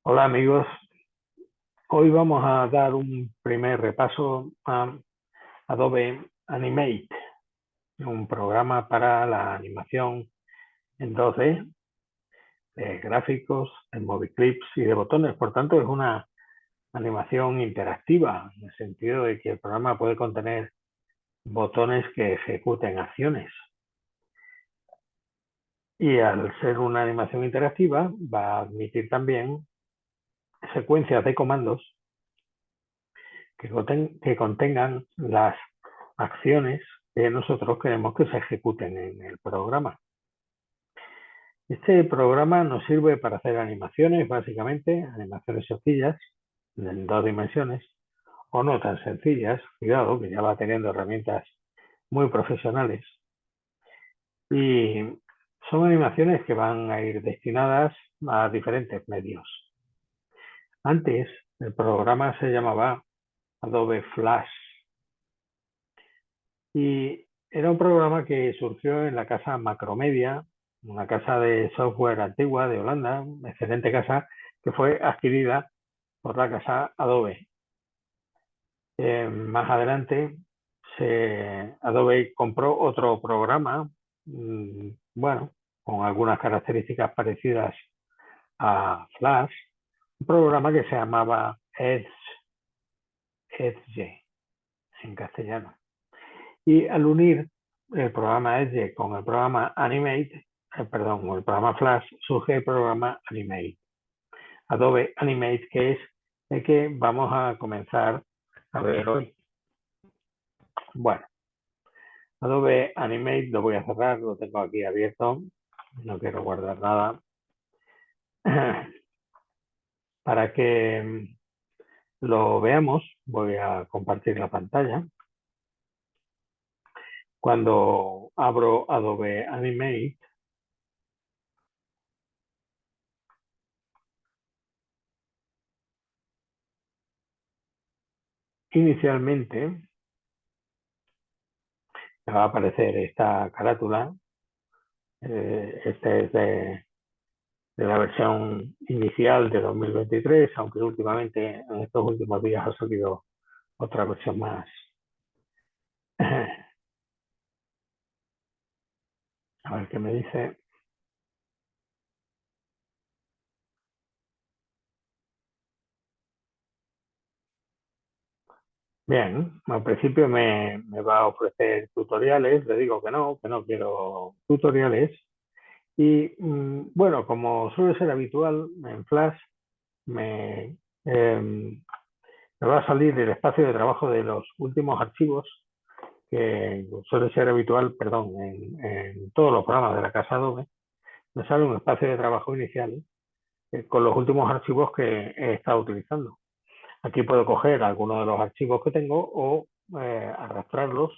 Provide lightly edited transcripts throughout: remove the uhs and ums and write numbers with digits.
Hola amigos, hoy vamos a dar un primer repaso a Adobe Animate, un programa para la animación en 2D, de gráficos, de movie clips y de botones. Por tanto, es una animación interactiva, en el sentido de que el programa puede contener botones que ejecuten acciones. Y al ser una animación interactiva, va a admitir también secuencias de comandos que contengan las acciones que nosotros queremos que se ejecuten en el programa. Este programa nos sirve para hacer animaciones, básicamente, animaciones sencillas, en 2 dimensiones, o no tan sencillas, cuidado, que ya va teniendo herramientas muy profesionales. Y son animaciones que van a ir destinadas a diferentes medios. Antes, el programa se llamaba Adobe Flash, y era un programa que surgió en la casa Macromedia, una casa de software antigua de Holanda, excelente casa, que fue adquirida por la casa Adobe. Más adelante, Adobe compró otro programa, bueno, con algunas características parecidas a Flash, un programa que se llamaba Edge en castellano. Y al unir el programa Edge con el programa Animate, con el programa Flash, surge el programa Animate. Adobe Animate, que es el que vamos a comenzar a ver hoy. Bueno, Adobe Animate lo voy a cerrar, lo tengo aquí abierto, no quiero guardar nada. Para que lo veamos, voy a compartir la pantalla. Cuando abro Adobe Animate, inicialmente me va a aparecer esta carátula. Este es de la versión inicial de 2023, aunque últimamente, en estos últimos días, ha salido otra versión más. A ver qué me dice. Bien, al principio me va a ofrecer tutoriales, le digo que no quiero tutoriales. Y bueno, como suele ser habitual en Flash, me, me va a salir el espacio de trabajo de los últimos archivos, que suele ser habitual, perdón, en todos los programas de la casa Adobe. Me sale un espacio de trabajo inicial con los últimos archivos que he estado utilizando. Aquí puedo coger algunos de los archivos que tengo o arrastrarlos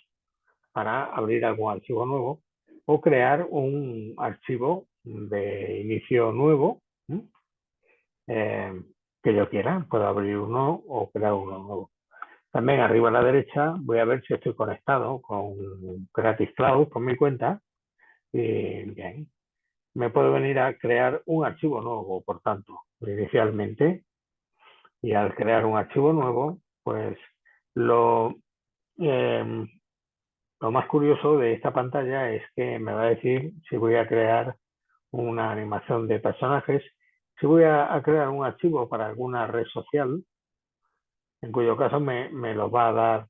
para abrir algún archivo nuevo o crear un archivo de inicio nuevo eh, que yo quiera. Puedo abrir uno o crear uno nuevo. También arriba a la derecha voy a ver si estoy conectado con Creative Cloud, con mi cuenta. Y bien, me puedo venir a crear un archivo nuevo, por tanto, inicialmente. Y al crear un archivo nuevo, pues lo, eh, lo más curioso de esta pantalla es que me va a decir si voy a crear una animación de personajes, si voy a crear un archivo para alguna red social, en cuyo caso me lo va a dar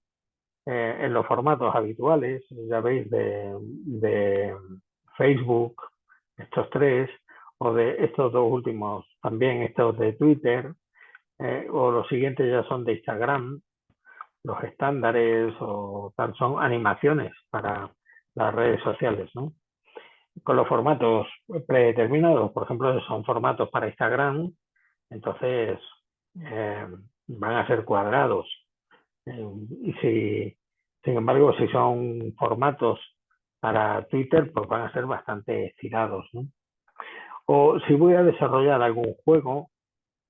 en los formatos habituales, ya veis, de Facebook, estos tres, o de estos dos últimos, también estos de Twitter, o los siguientes ya son de Instagram, los estándares o tal, son animaciones para las redes sociales, ¿no? Con los formatos predeterminados, por ejemplo, son formatos para Instagram, entonces eh, van a ser cuadrados. Y si, sin embargo, si son formatos para Twitter, pues van a ser bastante estirados, ¿no? O si voy a desarrollar algún juego,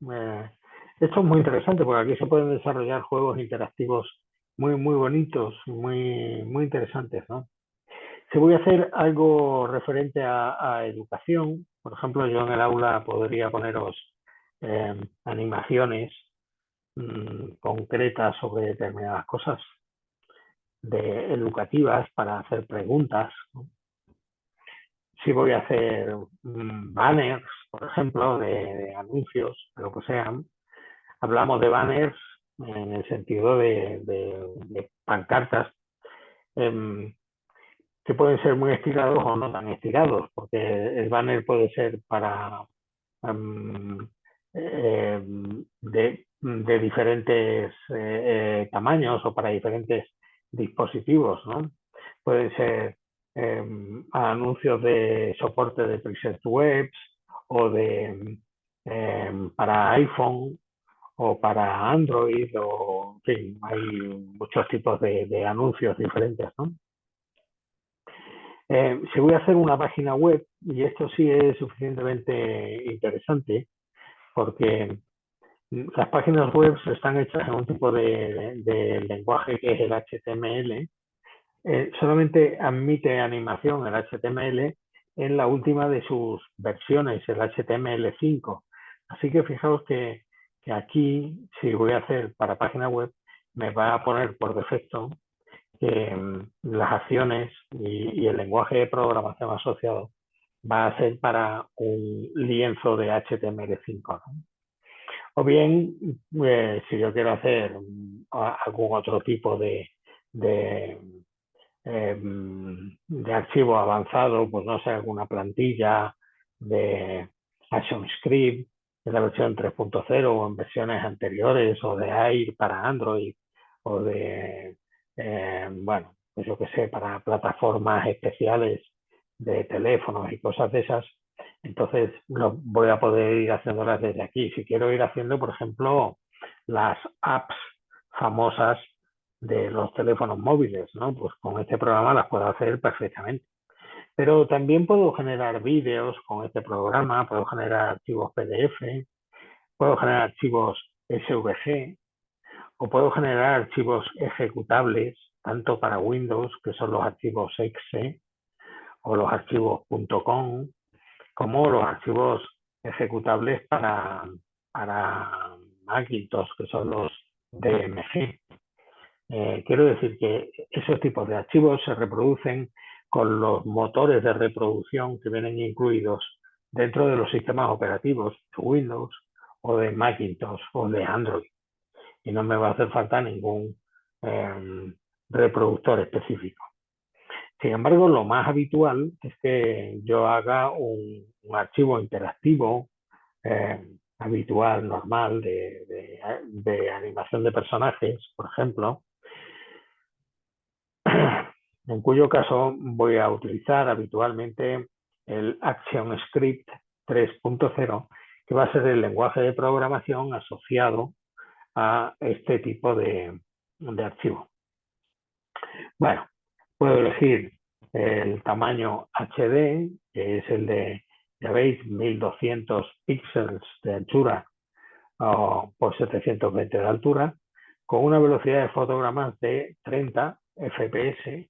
eh, esto es muy interesante porque aquí se pueden desarrollar juegos interactivos muy bonitos, muy interesantes, ¿no? Si voy a hacer algo referente a educación, por ejemplo, yo en el aula podría poneros animaciones concretas sobre determinadas cosas educativas para hacer preguntas, ¿no? Si voy a hacer banners, por ejemplo, de anuncios, lo que sean, hablamos de banners en el sentido de pancartas que pueden ser muy estirados o no tan estirados, porque el banner puede ser para de diferentes tamaños o para diferentes dispositivos, ¿no? Pueden ser anuncios de soporte de presets webs o para iPhone o para Android, o en fin, hay muchos tipos de anuncios diferentes, ¿no? Si voy a hacer una página web, y esto sí es suficientemente interesante, porque las páginas web están hechas en un tipo de lenguaje que es el HTML. Solamente admite animación el HTML en la última de sus versiones, el HTML5. Así que fijaos que aquí, si voy a hacer para página web, me va a poner por defecto que las acciones y el lenguaje de programación asociado va a ser para un lienzo de HTML5, ¿no? O bien, si yo quiero hacer algún otro tipo de, de archivo avanzado, pues no sé, alguna plantilla de ActionScript en la versión 3.0 o en versiones anteriores, o de AIR para Android, o bueno, pues yo qué sé, para plataformas especiales de teléfonos y cosas de esas. Entonces voy a poder ir haciéndolas desde aquí. Si quiero ir haciendo, por ejemplo, las apps famosas de los teléfonos móviles, ¿no? Pues con este programa las puedo hacer perfectamente. Pero también puedo generar vídeos con este programa, puedo generar archivos PDF, puedo generar archivos SVG o puedo generar archivos ejecutables, tanto para Windows, que son los archivos exe o los archivos .com, como los archivos ejecutables para Macintosh, que son los DMG. Quiero decir que esos tipos de archivos se reproducen con los motores de reproducción que vienen incluidos dentro de los sistemas operativos de Windows o de Macintosh o de Android. Y no me va a hacer falta ningún reproductor específico. Sin embargo, lo más habitual es que yo haga un archivo interactivo habitual, normal, de animación de personajes, por ejemplo, en cuyo caso voy a utilizar habitualmente el ActionScript 3.0, que va a ser el lenguaje de programación asociado a este tipo de archivo. Bueno, puedo elegir el tamaño HD, que es el de, ya veis, 1200 píxeles de anchura por 720 de altura, con una velocidad de fotogramas de 30 FPS,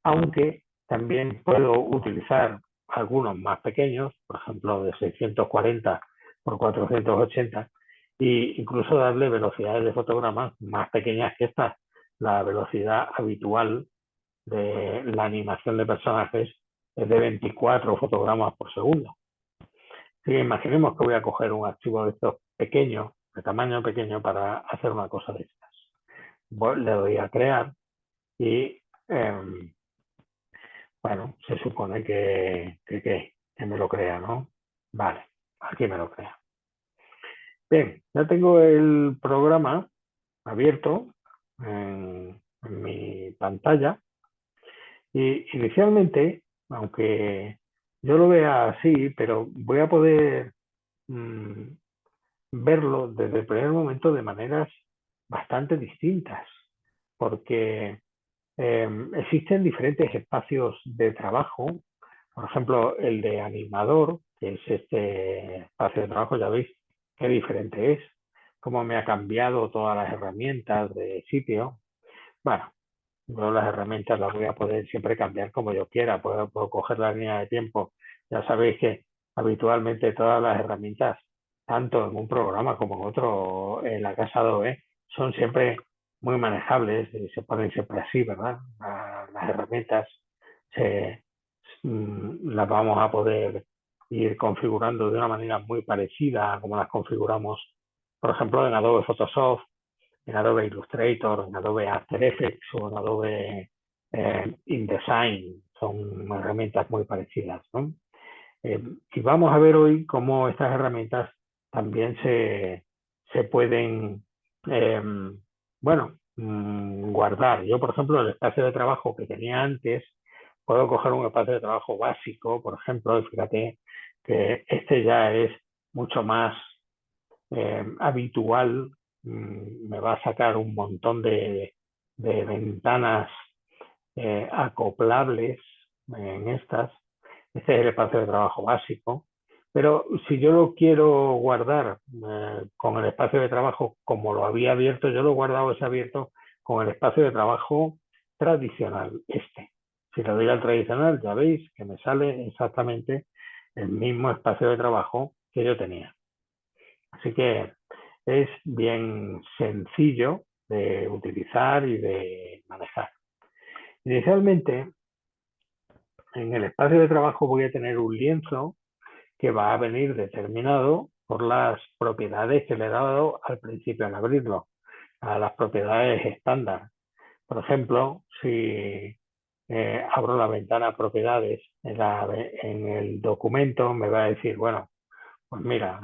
aunque también puedo utilizar algunos más pequeños, por ejemplo de 640 por 480, e incluso darle velocidades de fotogramas más pequeñas que esta. La velocidad habitual de la animación de personajes es de 24 fotogramas por segundo. Si imaginemos que voy a coger un archivo de estos pequeños, de tamaño pequeño, para hacer una cosa de estas. Le doy a crear y bueno, se supone que me lo crea, ¿no? Vale, aquí me lo crea. Bien, ya tengo el programa abierto en mi pantalla y inicialmente, aunque yo lo vea así, pero voy a poder verlo desde el primer momento de maneras bastante distintas, porque existen diferentes espacios de trabajo. Por ejemplo, el de animador, que es este espacio de trabajo, ya veis qué diferente es, cómo me ha cambiado todas las herramientas de sitio. Bueno, yo las herramientas las voy a poder siempre cambiar como yo quiera, puedo coger la línea de tiempo. Ya sabéis que habitualmente todas las herramientas tanto en un programa como en otro, en la casa Adobe, son siempre muy manejables y se ponen siempre así, ¿verdad? Las herramientas se, las vamos a poder ir configurando de una manera muy parecida a como las configuramos, por ejemplo, en Adobe Photoshop, en Adobe Illustrator, en Adobe After Effects o en Adobe InDesign. Son herramientas muy parecidas, ¿no? Y vamos a ver hoy cómo estas herramientas también se pueden, eh, bueno, guardar. Yo, por ejemplo, el espacio de trabajo que tenía antes, puedo coger un espacio de trabajo básico, por ejemplo, y fíjate que este ya es mucho más habitual. Me va a sacar un montón de ventanas acoplables en estas. Este es el espacio de trabajo básico. Pero si yo lo quiero guardar con el espacio de trabajo como lo había abierto, yo lo he guardado ese abierto con el espacio de trabajo tradicional, este. Si le doy al tradicional, ya veis que me sale exactamente el mismo espacio de trabajo que yo tenía. Así que es bien sencillo de utilizar y de manejar. Inicialmente, en el espacio de trabajo voy a tener un lienzo que va a venir determinado por las propiedades que le he dado al principio al abrirlo, a las propiedades estándar. Por ejemplo, si abro la ventana propiedades en el documento, me va a decir, bueno, pues mira,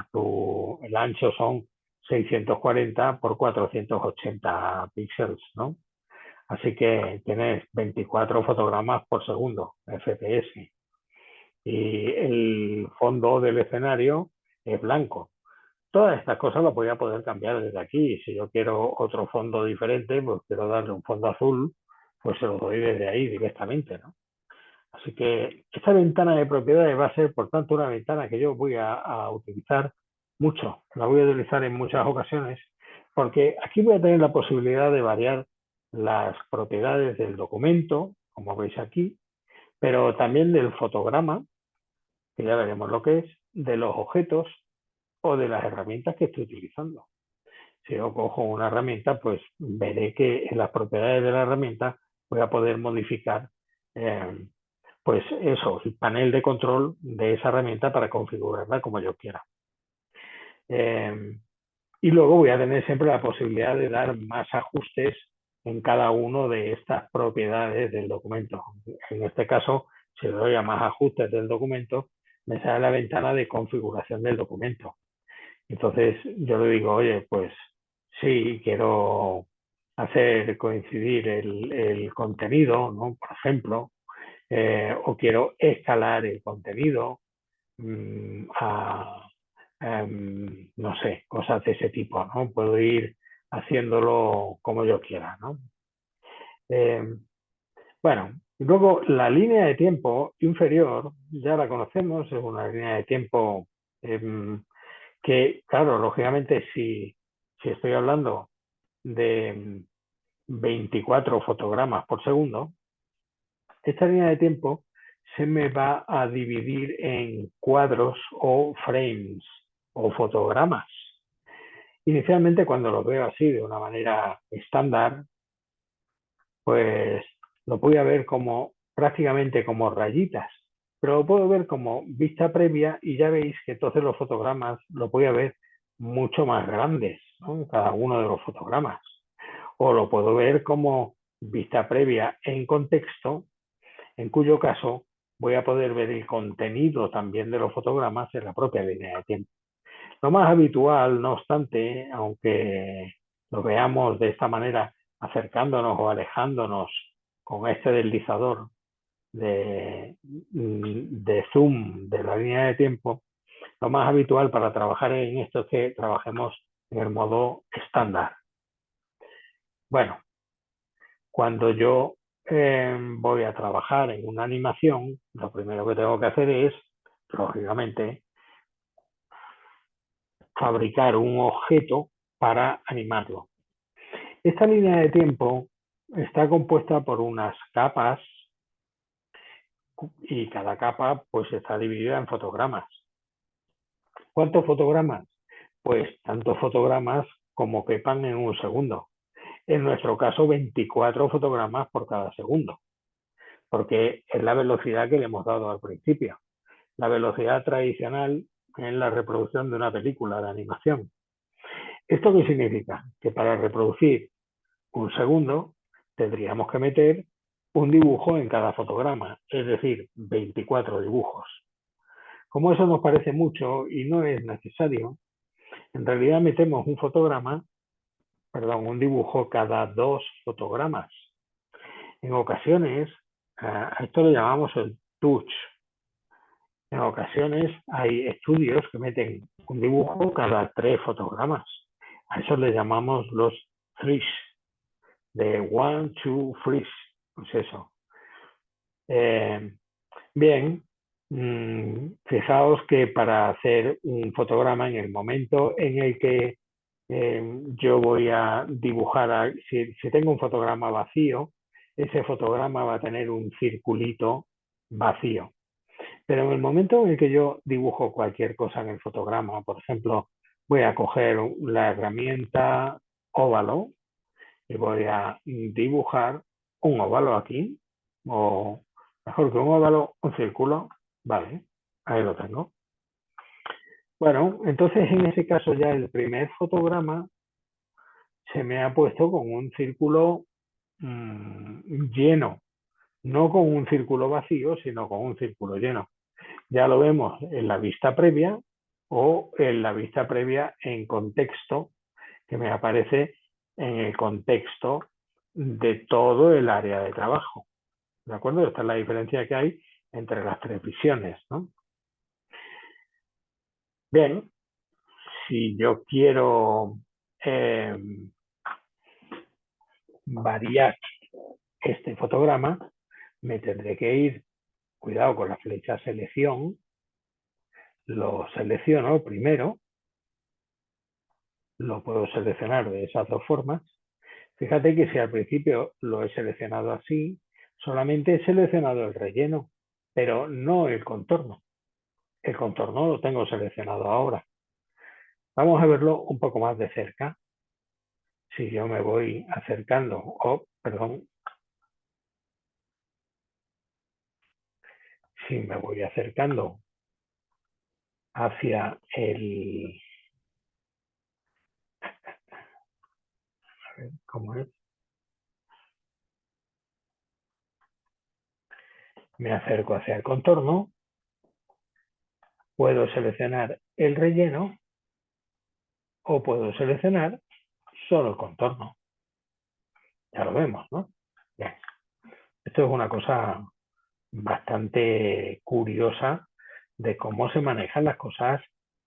el ancho son 640 por 480 píxeles, ¿no? Así que tienes 24 fotogramas por segundo, FPS. Y el fondo del escenario es blanco. Todas estas cosas las voy a poder cambiar desde aquí. Si yo quiero otro fondo diferente, pues quiero darle un fondo azul, pues se lo doy desde ahí directamente, ¿no? Así que esta ventana de propiedades va a ser, por tanto, una ventana que yo voy a utilizar mucho. La voy a utilizar en muchas ocasiones, porque aquí voy a tener la posibilidad de variar las propiedades del documento, como veis aquí, pero también del fotograma, que ya veremos lo que es, de los objetos o de las herramientas que estoy utilizando. Si yo cojo una herramienta, pues veré que en las propiedades de la herramienta voy a poder modificar eh, pues eso, el panel de control de esa herramienta para configurarla como yo quiera. Y luego voy a tener siempre la posibilidad de dar más ajustes en cada uno de estas propiedades del documento. En este caso, si le doy a más ajustes del documento, me sale la ventana de configuración del documento. Entonces yo le digo, oye, pues sí, quiero hacer coincidir el contenido, ¿no? Por ejemplo, o quiero escalar el contenido a, no sé, cosas de ese tipo, ¿no? Puedo ir haciéndolo como yo quiera, ¿no? Eh, bueno, luego la línea de tiempo inferior, ya la conocemos, es una línea de tiempo que, claro, lógicamente si estoy hablando de 24 fotogramas por segundo, esta línea de tiempo se me va a dividir en cuadros o frames o fotogramas. Inicialmente, cuando lo veo así de una manera estándar, pues lo voy a ver como prácticamente como rayitas, pero lo puedo ver como vista previa y ya veis que entonces los fotogramas los voy a ver mucho más grandes, ¿no? Cada uno de los fotogramas. O lo puedo ver como vista previa en contexto, en cuyo caso voy a poder ver el contenido también de los fotogramas en la propia línea de tiempo. Lo más habitual, no obstante, aunque lo veamos de esta manera, acercándonos o alejándonos con este deslizador de zoom de la línea de tiempo, lo más habitual para trabajar en esto es que trabajemos en el modo estándar. Bueno, cuando yo voy a trabajar en una animación, lo primero que tengo que hacer es, lógicamente, fabricar un objeto para animarlo. Esta línea de tiempo está compuesta por unas capas y cada capa pues está dividida en fotogramas. ¿Cuántos fotogramas? pues tantos fotogramas como quepan en un segundo. En nuestro caso, 24 fotogramas por cada segundo, porque es la velocidad que le hemos dado al principio. La velocidad tradicional en la reproducción de una película de animación. ¿Esto qué significa? Que para reproducir un segundo tendríamos que meter un dibujo en cada fotograma, es decir, 24 dibujos. Como eso nos parece mucho y no es necesario, en realidad metemos un dibujo cada 2 fotogramas. En ocasiones, a esto lo llamamos el touch. En ocasiones hay estudios que meten un dibujo cada 3 fotogramas. A eso le llamamos los freeze, de 1, 2, freeze. Pues eso. Eh, bien, fijaos que para hacer un fotograma, en el momento en el que yo voy a dibujar, si tengo un fotograma vacío, ese fotograma va a tener un circulito vacío. Pero en el momento en el que yo dibujo cualquier cosa en el fotograma, por ejemplo, voy a coger la herramienta óvalo y voy a dibujar un óvalo aquí, o mejor que un óvalo, un círculo, vale, ahí lo tengo. Bueno, entonces en ese caso ya el primer fotograma se me ha puesto con un círculo lleno, no con un círculo vacío, sino con un círculo lleno. Ya lo vemos en la vista previa o en la vista previa en contexto, que me aparece en el contexto de todo el área de trabajo. ¿De acuerdo? Esta es la diferencia que hay entre las 3 visiones, ¿no? Bien, si yo quiero eh, variar este fotograma, me tendré que ir, cuidado con la flecha selección, lo selecciono primero, lo puedo seleccionar de esas 2 formas. Fíjate que si al principio lo he seleccionado así, solamente he seleccionado el relleno, pero no el contorno. El contorno lo tengo seleccionado ahora. Vamos a verlo un poco más de cerca. Si yo me voy acercando, si me voy acercando hacia el, a ver, ¿cómo es? Me acerco hacia el contorno, puedo seleccionar el relleno o puedo seleccionar solo el contorno. Ya lo vemos, ¿no? Bien. Esto es una cosa bastante curiosa de cómo se manejan las cosas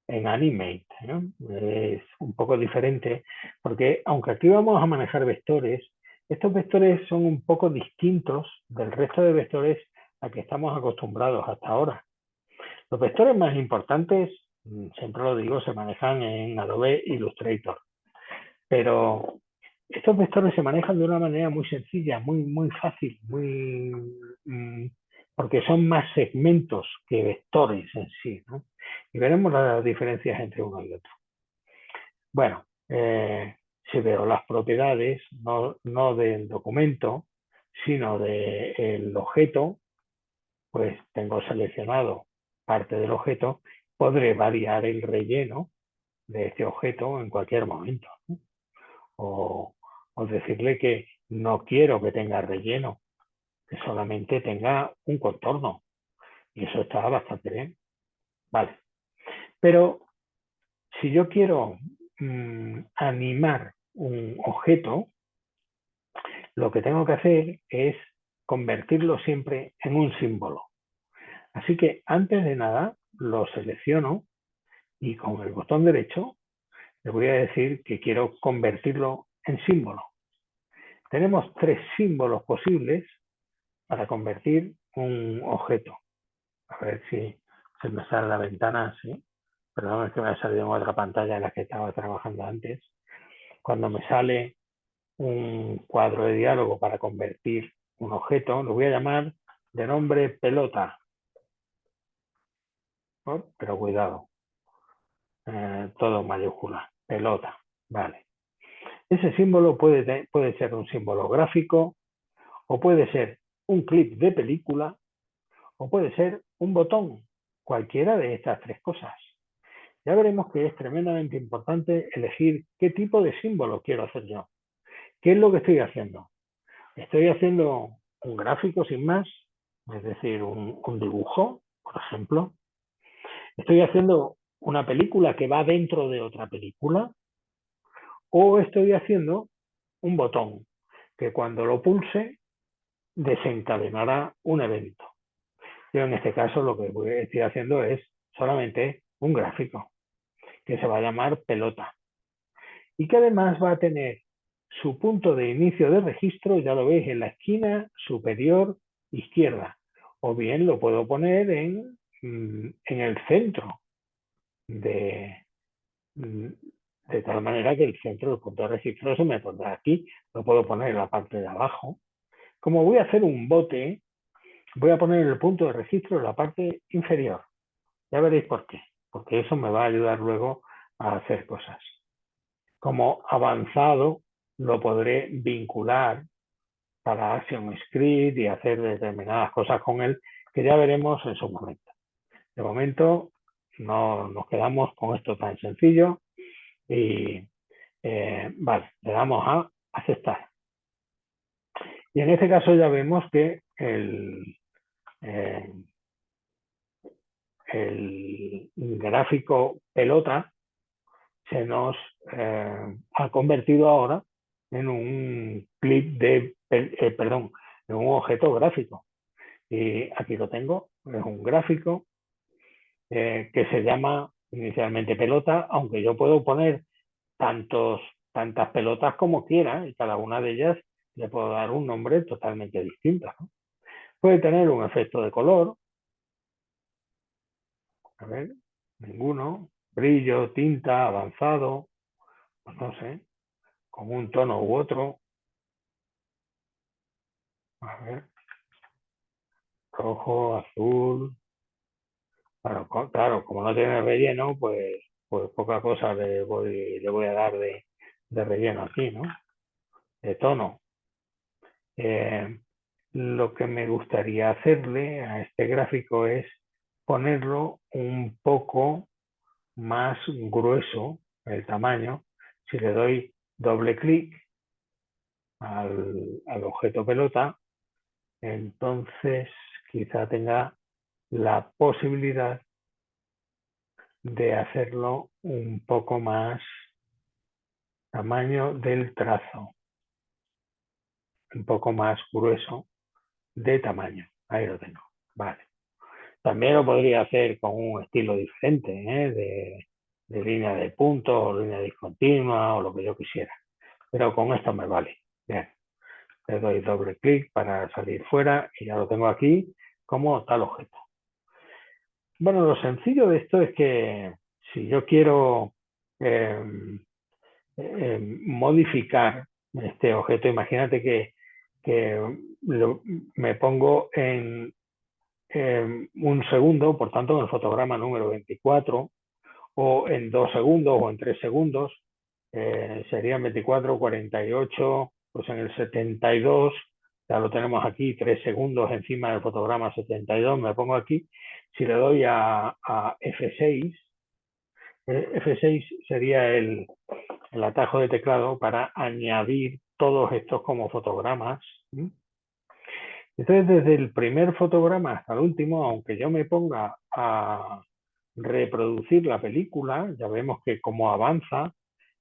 en Animate, ¿no? Es un poco diferente porque aunque aquí vamos a manejar vectores, estos vectores son un poco distintos del resto de vectores a que estamos acostumbrados hasta ahora. Los vectores más importantes, siempre lo digo, se manejan en Adobe Illustrator, pero estos vectores se manejan de una manera muy sencilla, muy fácil, porque son más segmentos que vectores en sí, ¿no? Y veremos las diferencias entre uno y otro. Bueno, si veo las propiedades, no del documento, sino del objeto, pues tengo seleccionado parte del objeto, podré variar el relleno de este objeto en cualquier momento, ¿no? o, o decirle que no quiero que tenga relleno, que solamente tenga un contorno. Y eso está bastante bien. Vale. Pero si yo quiero animar un objeto, lo que tengo que hacer es convertirlo siempre en un símbolo. Así que antes de nada lo selecciono y con el botón derecho le voy a decir que quiero convertirlo en símbolo. Tenemos 3 símbolos posibles para convertir un objeto. A ver si se me sale la ventana así. Perdón, es que me ha salido en otra pantalla en la que estaba trabajando antes. Cuando me sale un cuadro de diálogo para convertir un objeto, lo voy a llamar de nombre pelota. ¿No? Pero cuidado, todo en mayúscula, pelota, vale. Ese símbolo puede ser un símbolo gráfico, o puede ser un clip de película, o puede ser un botón, cualquiera de estas tres cosas. Ya veremos que es tremendamente importante elegir qué tipo de símbolo quiero hacer yo. ¿Qué es lo que estoy haciendo? Estoy haciendo un gráfico sin más, es decir, un dibujo, por ejemplo. Estoy haciendo una película que va dentro de otra película, o estoy haciendo un botón que cuando lo pulse desencadenará un evento. Yo en este caso lo que estoy haciendo es solamente un gráfico que se va a llamar pelota y que además va a tener su punto de inicio de registro, ya lo veis, en la esquina superior izquierda, o bien lo puedo poner en el centro de, de tal manera que el centro del punto de registro se me pondrá aquí, lo puedo poner en la parte de abajo. Como voy a hacer un bote, voy a poner el punto de registro en la parte inferior. Ya veréis por qué, porque eso me va a ayudar luego a hacer cosas. Como avanzado, lo podré vincular para ActionScript y hacer determinadas cosas con él, que ya veremos en su momento. De momento, no nos quedamos con esto tan sencillo y vale, le damos a aceptar. Y en este caso ya vemos que eh, el gráfico pelota se nos ha convertido ahora en un clip de, perdón, en un objeto gráfico. Y aquí lo tengo, es un gráfico que se llama inicialmente pelota, aunque yo puedo poner tantas pelotas como quiera y cada una de ellas le puedo dar un nombre totalmente distinto, ¿no? Puede tener un efecto de color, a ver, ninguno, brillo, tinta, avanzado, pues no sé, con un tono u otro, a ver, rojo, azul, claro, como no tiene relleno, pues poca cosa le voy a dar de relleno aquí, ¿no? De tono. Lo que me gustaría hacerle a este gráfico es ponerlo un poco más grueso, el tamaño. Si le doy doble clic al objeto pelota, entonces quizá tenga la posibilidad de hacerlo un poco más tamaño del trazo, un poco más grueso de tamaño. Ahí lo tengo. Vale. También lo podría hacer con un estilo diferente, de línea de puntos o línea discontinua o lo que yo quisiera. Pero con esto me vale. Bien. Le doy doble clic para salir fuera y ya lo tengo aquí como tal objeto. Bueno, lo sencillo de esto es que si yo quiero modificar este objeto, imagínate que me pongo en un segundo, por tanto en el fotograma número 24, o en 2 segundos o en 3 segundos, serían 24, 48, pues en el 72, ya lo tenemos aquí, 3 segundos encima del fotograma 72, me pongo aquí, si le doy a F6, F6 sería el atajo de teclado para añadir todos estos como fotogramas. Entonces, desde el primer fotograma hasta el último, aunque yo me ponga a reproducir la película, ya vemos que como avanza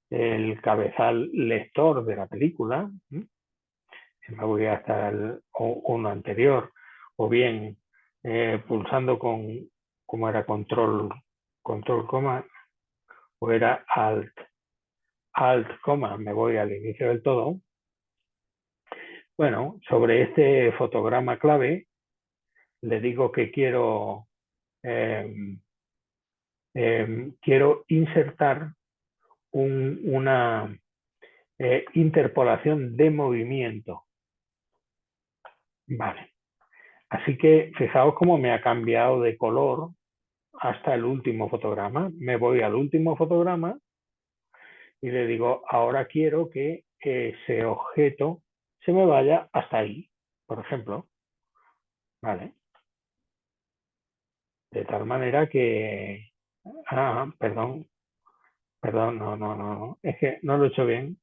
el cabezal lector de la película, si me voy hasta uno anterior, o bien pulsando como era control coma, o era alt coma, me voy al inicio del todo. Bueno, sobre este fotograma clave, le digo que quiero insertar una interpolación de movimiento. Vale. Así que fijaos cómo me ha cambiado de color hasta el último fotograma. Me voy al último fotograma y le digo, ahora quiero que ese objeto se me vaya hasta ahí, por ejemplo. ¿Vale? De tal manera que... perdón, perdón, no. Es que no lo he hecho bien.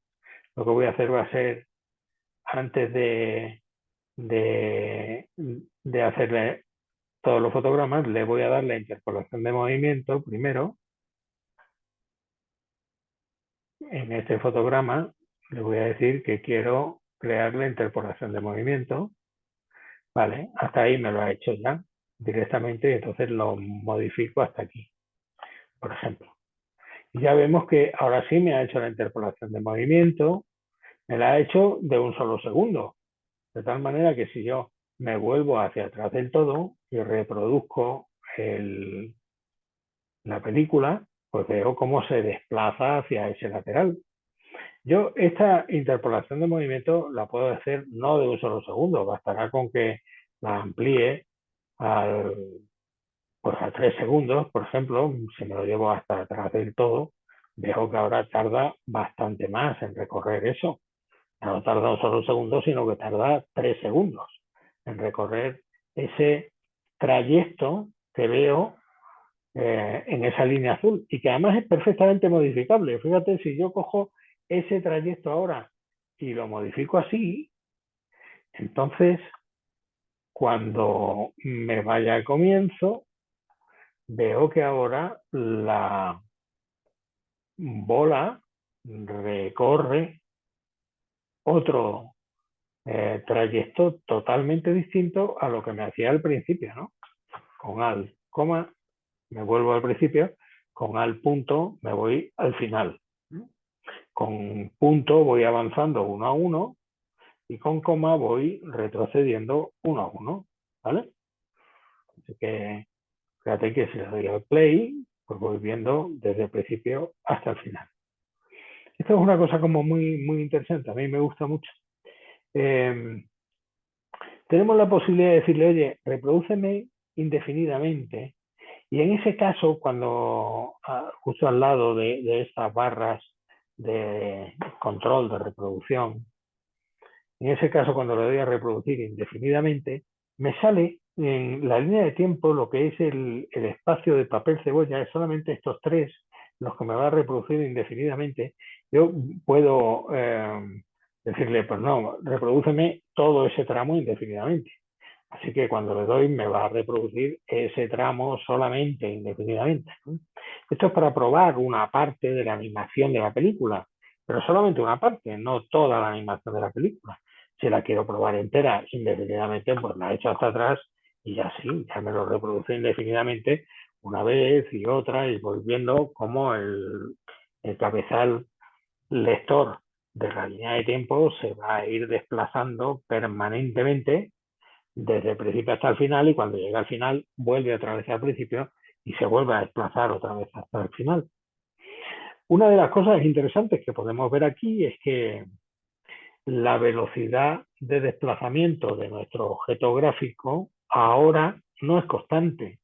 Lo que voy a hacer va a ser, antes de hacerle todos los fotogramas, le voy a dar la interpolación de movimiento primero. En este fotograma le voy a decir que quiero crear la interpolación de movimiento. Vale, hasta ahí me lo ha hecho ya directamente, y entonces lo modifico hasta aquí, por ejemplo. Y ya vemos que ahora sí me ha hecho la interpolación de movimiento, me la ha hecho de un solo segundo, de tal manera que si yo me vuelvo hacia atrás del todo y reproduzco la película, pues veo cómo se desplaza hacia ese lateral. Yo esta interpolación de movimiento la puedo hacer no de un solo segundo, bastará con que la amplíe al, pues a 3 segundos, por ejemplo. Si me lo llevo hasta atrás del todo, veo que ahora tarda bastante más en recorrer eso. No tarda un solo segundo, sino que tarda 3 segundos en recorrer ese trayecto que veo en esa línea azul, y que además es perfectamente modificable. Fíjate, si yo cojo ese trayecto ahora y lo modifico así, entonces cuando me vaya al comienzo, veo que ahora la bola recorre otro trayecto totalmente distinto a lo que me hacía al principio, ¿no? Con al, coma, me vuelvo al principio, con al punto me voy al final. Con punto voy avanzando uno a uno y con coma voy retrocediendo uno a uno, ¿vale? Así que fíjate que si le doy al play, pues voy viendo desde el principio hasta el final. Esto es una cosa como muy interesante, a mí me gusta mucho. Tenemos la posibilidad de decirle, oye, reprodúceme indefinidamente. Y en ese caso, cuando justo al lado de estas barras de control de reproducción, en ese caso, cuando le doy a reproducir indefinidamente, me sale en la línea de tiempo lo que es el espacio de papel cebolla, es solamente estos tres los que me va a reproducir indefinidamente. Yo puedo decirle, pues no, reprodúceme todo ese tramo indefinidamente. Así que cuando le doy me va a reproducir ese tramo solamente indefinidamente. Esto es para probar una parte de la animación de la película, pero solamente una parte, no toda la animación de la película. Si la quiero probar entera indefinidamente, pues la echo hasta atrás y ya sí, ya me lo reproduce indefinidamente una vez y otra, y voy viendo cómo el cabezal lector de la línea de tiempo se va a ir desplazando permanentemente desde el principio hasta el final, y cuando llega al final vuelve otra vez al principio y se vuelve a desplazar otra vez hasta el final. Una de las cosas interesantes que podemos ver aquí es que la velocidad de desplazamiento de nuestro objeto gráfico ahora no es constante,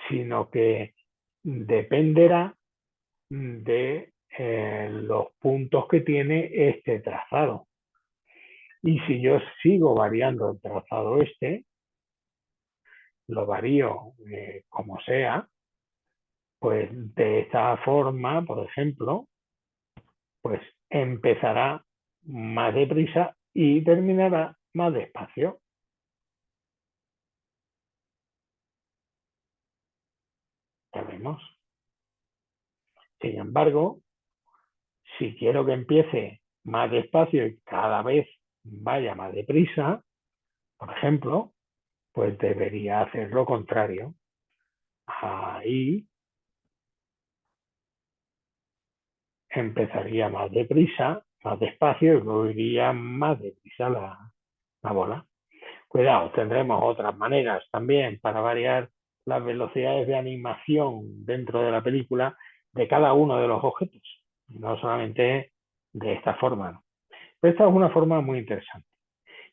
sino que dependerá de los puntos que tiene este trazado. Y si yo sigo variando el trazado lo varío como sea, pues de esta forma, por ejemplo, pues empezará más deprisa y terminará más despacio. Ya vemos. Sin embargo, si quiero que empiece más despacio y cada vez vaya más deprisa, por ejemplo, pues debería hacer lo contrario. Ahí empezaría más deprisa, más despacio, y luego iría más deprisa la bola. Cuidado, tendremos otras maneras también para variar las velocidades de animación dentro de la película de cada uno de los objetos, no solamente de esta forma. Pero esta es una forma muy interesante.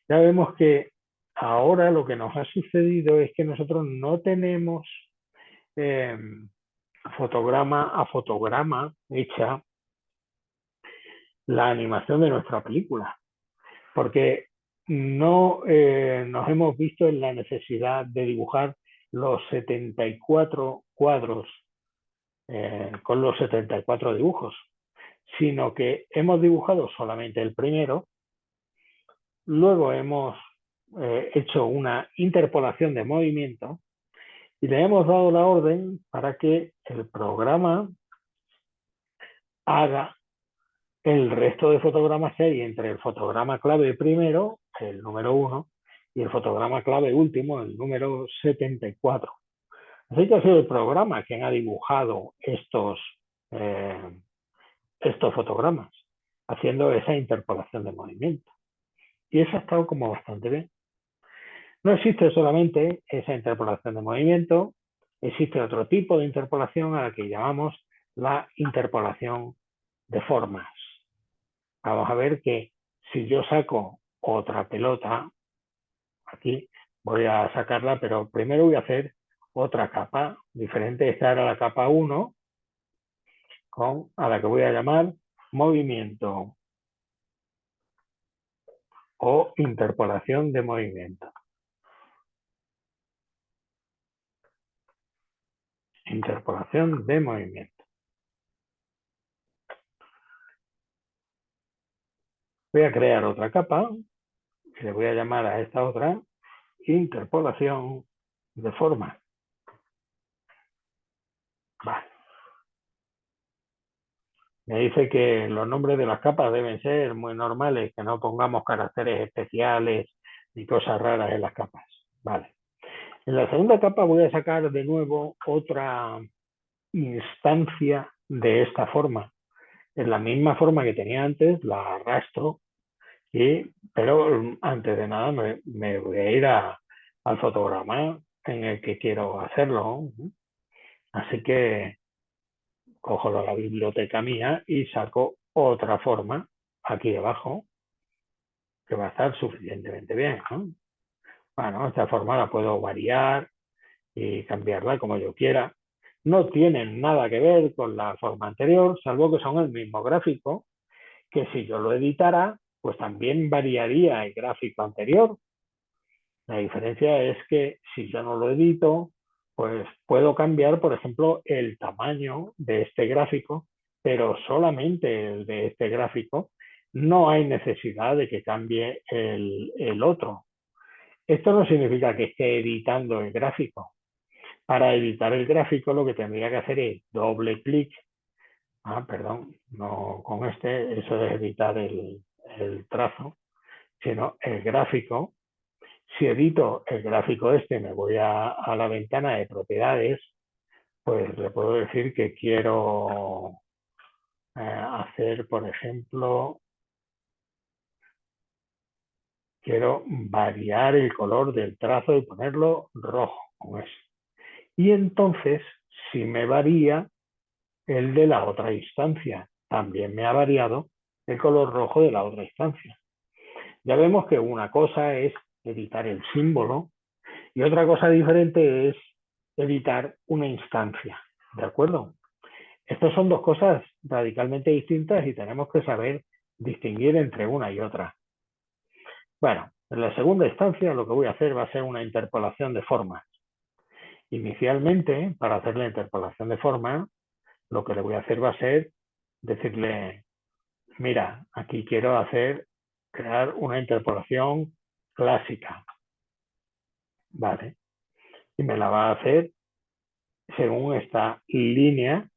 Ya vemos que ahora lo que nos ha sucedido es que nosotros no tenemos eh, fotograma a fotograma hecha la animación de nuestra película, porque no nos hemos visto en la necesidad de dibujar los 74 cuadros con los 74 dibujos, sino que hemos dibujado solamente el primero, luego hemos hecho una interpolación de movimiento y le hemos dado la orden para que el programa haga el resto de fotogramas que hay entre el fotograma clave primero, el número 1, y el fotograma clave último, el número 74. Así que ha sido el programa quien ha dibujado eh, estos fotogramas, haciendo esa interpolación de movimiento. Y eso ha estado como bastante bien. No existe solamente esa interpolación de movimiento, existe otro tipo de interpolación a la que llamamos la interpolación de formas. Vamos a ver que si yo saco otra pelota, aquí voy a sacarla, pero primero voy a hacer otra capa diferente. Esta era la capa 1, a la que voy a llamar movimiento o interpolación de movimiento. Interpolación de movimiento. Voy a crear otra capa y le voy a llamar a esta otra interpolación de forma. Vale. Me dice que los nombres de las capas deben ser muy normales, que no pongamos caracteres especiales ni cosas raras en las capas. Vale. En la segunda capa voy a sacar de nuevo otra instancia de esta forma. En la misma forma que tenía antes, la arrastro, pero antes de nada me voy a ir al fotograma en el que quiero hacerlo. Así que cojo la biblioteca mía y saco otra forma aquí debajo que va a estar suficientemente bien, ¿no? Bueno, esta forma la puedo variar y cambiarla como yo quiera. No tienen nada que ver con la forma anterior, salvo que son el mismo gráfico, que si yo lo editara, pues también variaría el gráfico anterior. La diferencia es que si yo no lo edito, pues puedo cambiar, por ejemplo, el tamaño de este gráfico, pero solamente el de este gráfico. No hay necesidad de que cambie el otro. Esto no significa que esté editando el gráfico. Para editar el gráfico lo que tendría que hacer es doble clic. Perdón, no con eso es editar el trazo, sino el gráfico. Si edito el gráfico me voy a la ventana de propiedades, pues le puedo decir que quiero hacer, por ejemplo, quiero variar el color del trazo y ponerlo rojo, como es. Y entonces, si me varía el de la otra instancia, también me ha variado el color rojo de la otra instancia. Ya vemos que una cosa es editar el símbolo y otra cosa diferente es editar una instancia, ¿de acuerdo? Estas son dos cosas radicalmente distintas y tenemos que saber distinguir entre una y otra. Bueno, en la segunda instancia lo que voy a hacer va a ser una interpolación de formas. Inicialmente, para hacer la interpolación de formas, lo que le voy a hacer va a ser decirle, mira, aquí quiero crear una interpolación clásica, ¿vale? Y me la va a hacer según esta línea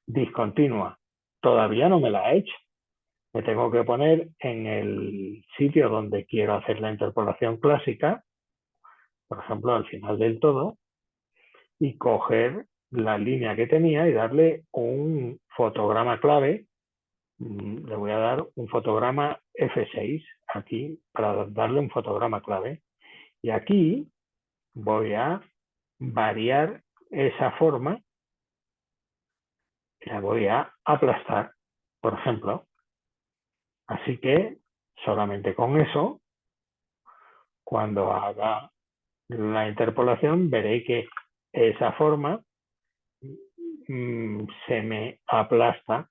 discontinua. Todavía no me la ha hecho. Me tengo que poner en el sitio donde quiero hacer la interpolación clásica, por ejemplo, al final del todo, y coger la línea que tenía y darle un fotograma clave. Le voy a dar un fotograma F6 aquí para darle un fotograma clave. Y aquí voy a variar esa forma y la voy a aplastar, por ejemplo. Así que solamente con eso, cuando haga la interpolación, veré que esa forma se me aplasta.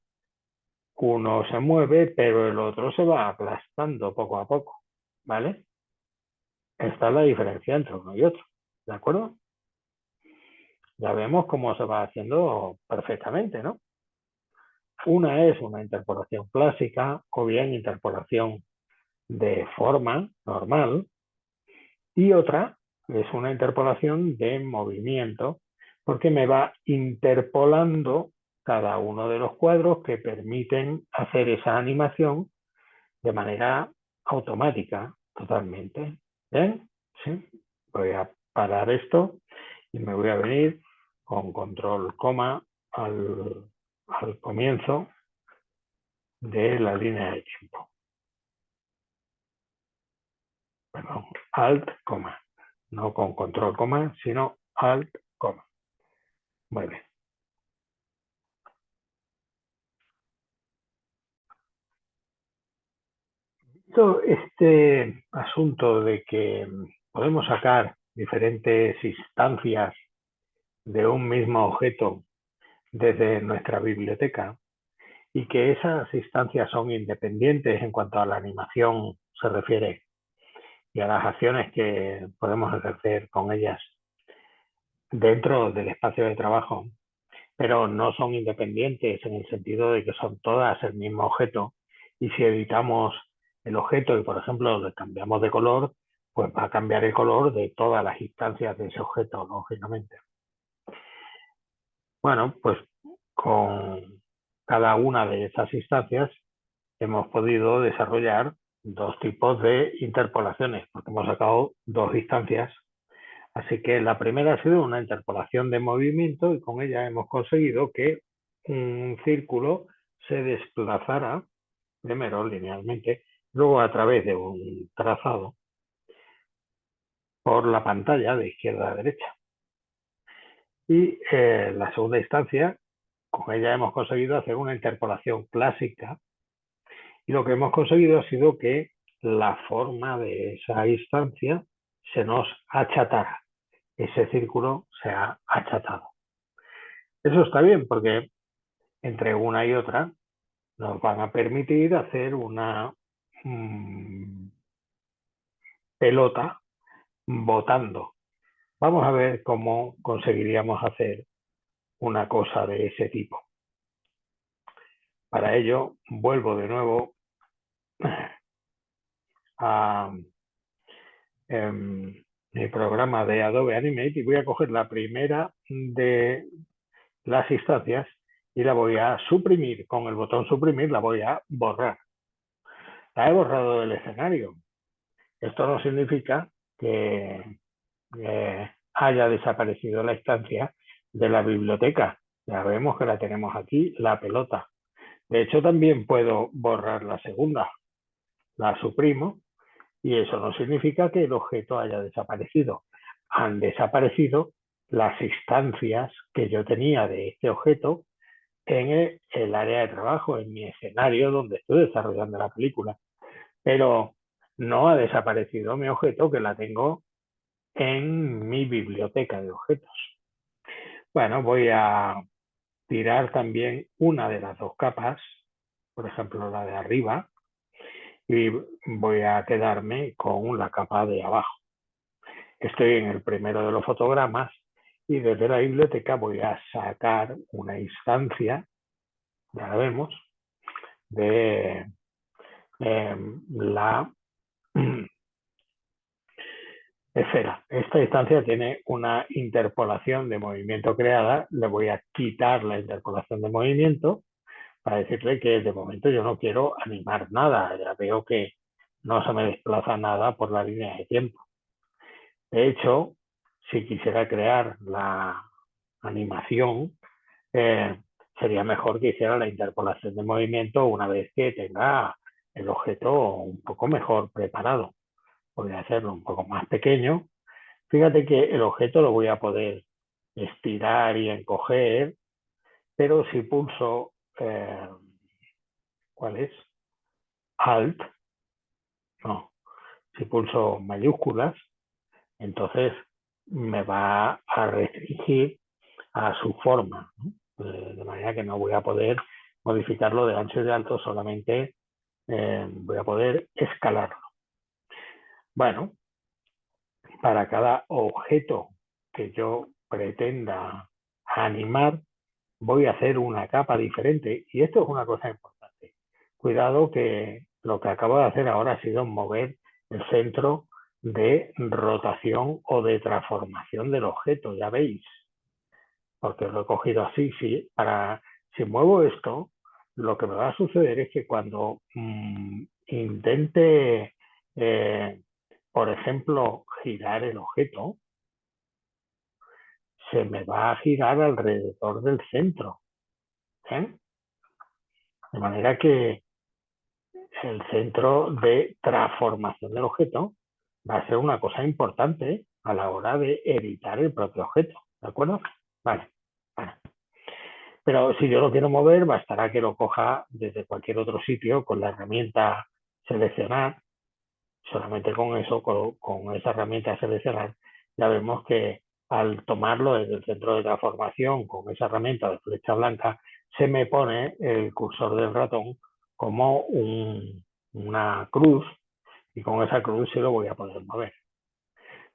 Uno se mueve, pero el otro se va aplastando poco a poco, ¿vale? Esta es la diferencia entre uno y otro, ¿de acuerdo? Ya vemos cómo se va haciendo perfectamente, ¿no? Una es una interpolación clásica o bien interpolación de forma normal y otra es una interpolación de movimiento porque me va interpolando cada uno de los cuadros que permiten hacer esa animación de manera automática totalmente. ¿Bien? ¿Sí? Voy a parar esto y me voy a venir con control coma al comienzo de la línea de tiempo. Perdón, alt, coma. No con control coma, sino alt, coma. Muy bien. Todo este asunto de que podemos sacar diferentes instancias de un mismo objeto desde nuestra biblioteca y que esas instancias son independientes en cuanto a la animación se refiere y a las acciones que podemos ejercer con ellas dentro del espacio de trabajo, pero no son independientes en el sentido de que son todas el mismo objeto y si editamos el objeto y, por ejemplo, le cambiamos de color, pues va a cambiar el color de todas las instancias de ese objeto, lógicamente. Bueno, pues con cada una de esas instancias hemos podido desarrollar dos tipos de interpolaciones, porque hemos sacado dos instancias. Así que la primera ha sido una interpolación de movimiento y con ella hemos conseguido que un círculo se desplazara, primero linealmente, luego a través de un trazado por la pantalla de izquierda a derecha. Y la segunda instancia, con ella hemos conseguido hacer una interpolación clásica y lo que hemos conseguido ha sido que la forma de esa instancia se nos achatara. Ese círculo se ha achatado. Eso está bien porque entre una y otra nos van a permitir hacer una pelota botando. Vamos a ver cómo conseguiríamos hacer una cosa de ese tipo. Para ello, vuelvo de nuevo a mi programa de Adobe Animate y voy a coger la primera de las instancias y la voy a suprimir. Con el botón suprimir la voy a borrar. La he borrado del escenario. Esto no significa que haya desaparecido la instancia de la biblioteca. Ya vemos que la tenemos aquí, la pelota. De hecho, también puedo borrar la segunda. La suprimo y eso no significa que el objeto haya desaparecido. Han desaparecido las instancias que yo tenía de este objeto en el área de trabajo, en mi escenario donde estoy desarrollando la película. Pero no ha desaparecido mi objeto que la tengo en mi biblioteca de objetos. Bueno, voy a tirar también una de las dos capas, por ejemplo la de arriba, y voy a quedarme con la capa de abajo. Estoy en el primero de los fotogramas y desde la biblioteca voy a sacar una instancia, ya la vemos, de la esfera. Esta instancia tiene una interpolación de movimiento creada. Le voy a quitar la interpolación de movimiento para decirle que de momento yo no quiero animar nada. Ya veo que no se me desplaza nada por la línea de tiempo. De hecho, si quisiera crear la animación, sería mejor que hiciera la interpolación de movimiento una vez que tenga el objeto un poco mejor preparado. Podría hacerlo un poco más pequeño. Fíjate que el objeto lo voy a poder estirar y encoger, pero si pulso, ¿cuál es? Alt, no, si pulso mayúsculas, entonces me va a restringir a su forma, ¿no? De manera que no voy a poder modificarlo de ancho y de alto, solamente voy a poder escalarlo. Bueno, para cada objeto que yo pretenda animar, voy a hacer una capa diferente. Y esto es una cosa importante. Cuidado, que lo que acabo de hacer ahora ha sido mover el centro de rotación o de transformación del objeto, ya veis, porque lo he cogido así. Si muevo esto, lo que me va a suceder es que cuando intente, por ejemplo, girar el objeto, se me va a girar alrededor del centro, ¿eh? De manera que el centro de transformación del objeto va a ser una cosa importante a la hora de editar el propio objeto, ¿de acuerdo? Vale, vale. Pero si yo lo quiero mover, bastará que lo coja desde cualquier otro sitio con la herramienta seleccionar. Solamente con eso, con esa herramienta seleccionar, ya vemos que al tomarlo desde el centro de transformación con esa herramienta de flecha blanca, se me pone el cursor del ratón como una cruz, y con esa cruz sí lo voy a poder mover.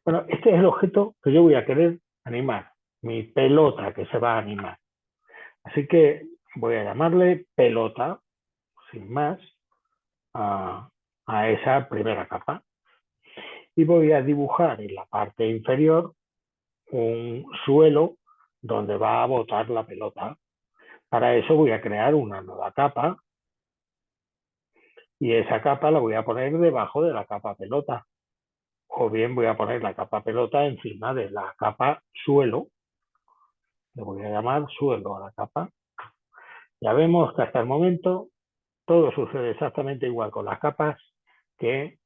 Bueno, este es el objeto que yo voy a querer animar, mi pelota que se va a animar. Así que voy a llamarle pelota, sin más, a esa primera capa. Y voy a dibujar en la parte inferior un suelo donde va a botar la pelota. Para eso voy a crear una nueva capa, y esa capa la voy a poner debajo de la capa pelota. O bien voy a poner la capa pelota encima de la capa suelo. Le voy a llamar suelo a la capa. Ya vemos que hasta el momento todo sucede exactamente igual con las capas que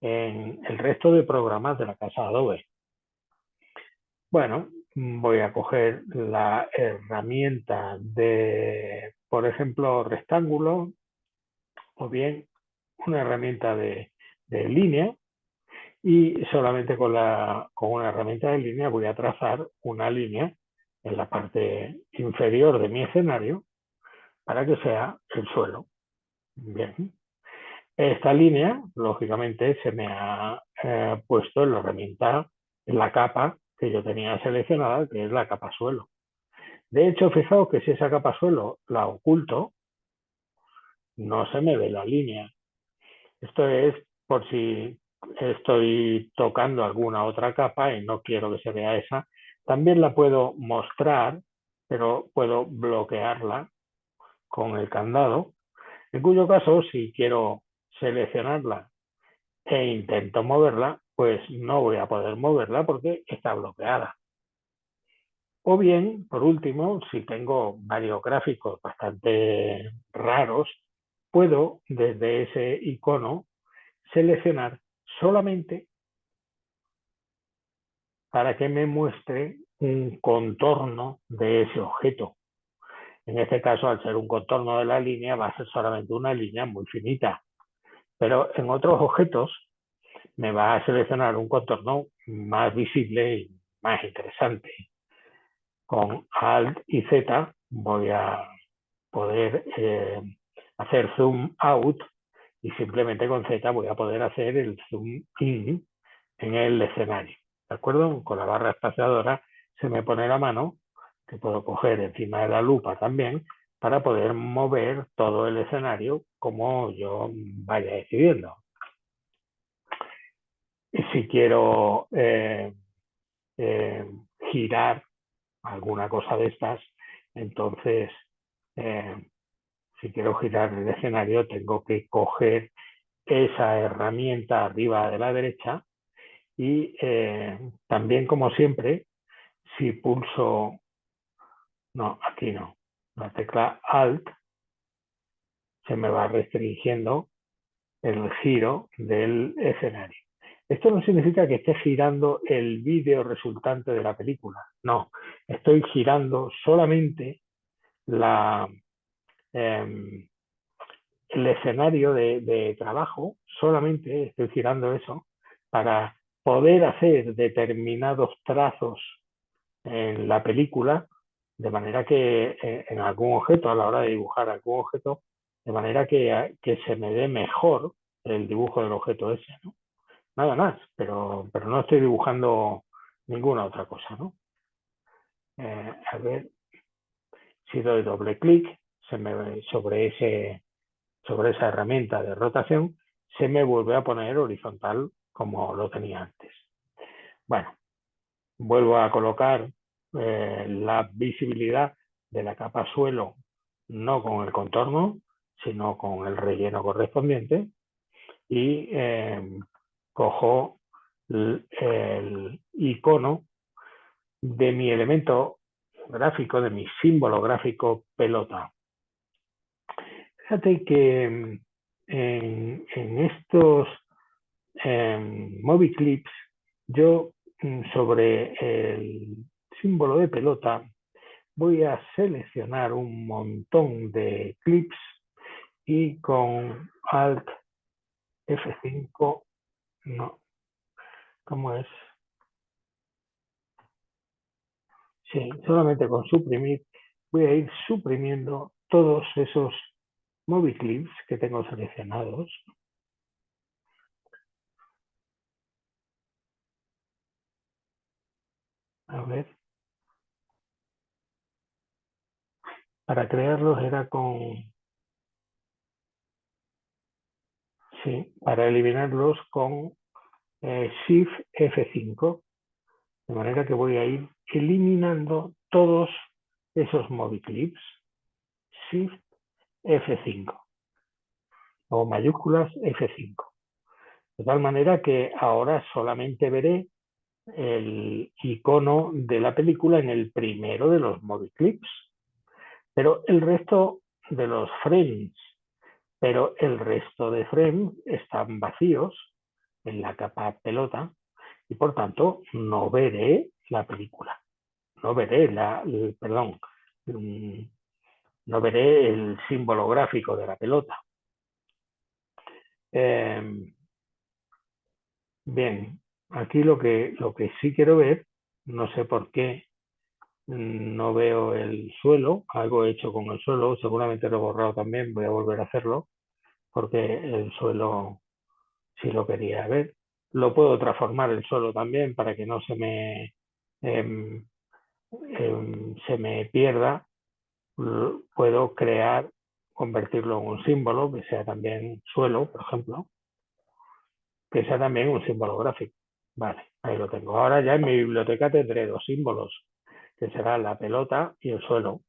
en el resto de programas de la casa Adobe. Bueno, voy a coger la herramienta de, por ejemplo, rectángulo, o bien una herramienta de línea, y solamente con una herramienta de línea voy a trazar una línea en la parte inferior de mi escenario para que sea el suelo. Bien. Esta línea, lógicamente, se me ha puesto en la herramienta, en la capa que yo tenía seleccionada, que es la capa suelo. De hecho, fijaos que si esa capa suelo la oculto, no se me ve la línea. Esto es por si estoy tocando alguna otra capa y no quiero que se vea esa. También la puedo mostrar, pero puedo bloquearla con el candado, en cuyo caso, si quiero seleccionarla e intento moverla, pues no voy a poder moverla porque está bloqueada. O bien, por último, si tengo varios gráficos bastante raros, puedo desde ese icono seleccionar solamente para que me muestre un contorno de ese objeto. En este caso, al ser un contorno de la línea, va a ser solamente una línea muy finita. Pero en otros objetos me va a seleccionar un contorno más visible y más interesante. Con Alt y Z voy a poder hacer zoom out, y simplemente con Z voy a poder hacer el zoom in en el escenario. ¿De acuerdo? Con la barra espaciadora se me pone la mano, que puedo coger encima de la lupa también, para poder mover todo el escenario como yo vaya decidiendo. Y si quiero girar alguna cosa de estas, entonces si quiero girar el escenario tengo que coger esa herramienta arriba de la derecha, y también, como siempre, si pulso, no, aquí no, la tecla Alt, se me va restringiendo el giro del escenario. Esto no significa que esté girando el vídeo resultante de la película, no, estoy girando solamente el escenario de trabajo, solamente estoy girando eso para poder hacer determinados trazos en la película de manera que en algún objeto, a la hora de dibujar algún objeto, de manera que se me dé mejor el dibujo del objeto ese, ¿no? Nada más, pero no estoy dibujando ninguna otra cosa, ¿no? A ver, si doy doble clic sobre esa herramienta de rotación, se me vuelve a poner horizontal como lo tenía antes. Bueno, vuelvo a colocar la visibilidad de la capa suelo, no con el contorno, sino con el relleno correspondiente, y cojo el icono de mi elemento gráfico, de mi símbolo gráfico pelota. Fíjate que en estos Movie Clips, yo sobre el símbolo de pelota voy a seleccionar un montón de clips y con Alt F5, no, ¿cómo es? Sí, solamente con suprimir voy a ir suprimiendo todos esos Movie Clips que tengo seleccionados. A ver, para crearlos era con, sí, para eliminarlos con Shift F5, de manera que voy a ir eliminando todos esos Movie Clips. Shift F5 o mayúsculas F5. De tal manera que ahora solamente veré el icono de la película en el primero de los Movie Clips, pero el resto de los frames, pero el resto de frames están vacíos en la capa pelota y por tanto no veré la película, no veré perdón, no veré el símbolo gráfico de la pelota. Bien, aquí lo que sí quiero ver, no sé por qué no veo el suelo, algo he hecho con el suelo, seguramente lo he borrado también, voy a volver a hacerlo, porque el suelo sí lo quería ver. Lo puedo transformar el suelo también para que no em, se me pierda. Puedo crear, convertirlo en un símbolo que sea también suelo, por ejemplo, que sea también un símbolo gráfico. Vale, ahí lo tengo. Ahora ya en mi biblioteca tendré dos símbolos, que serán la pelota y el suelo.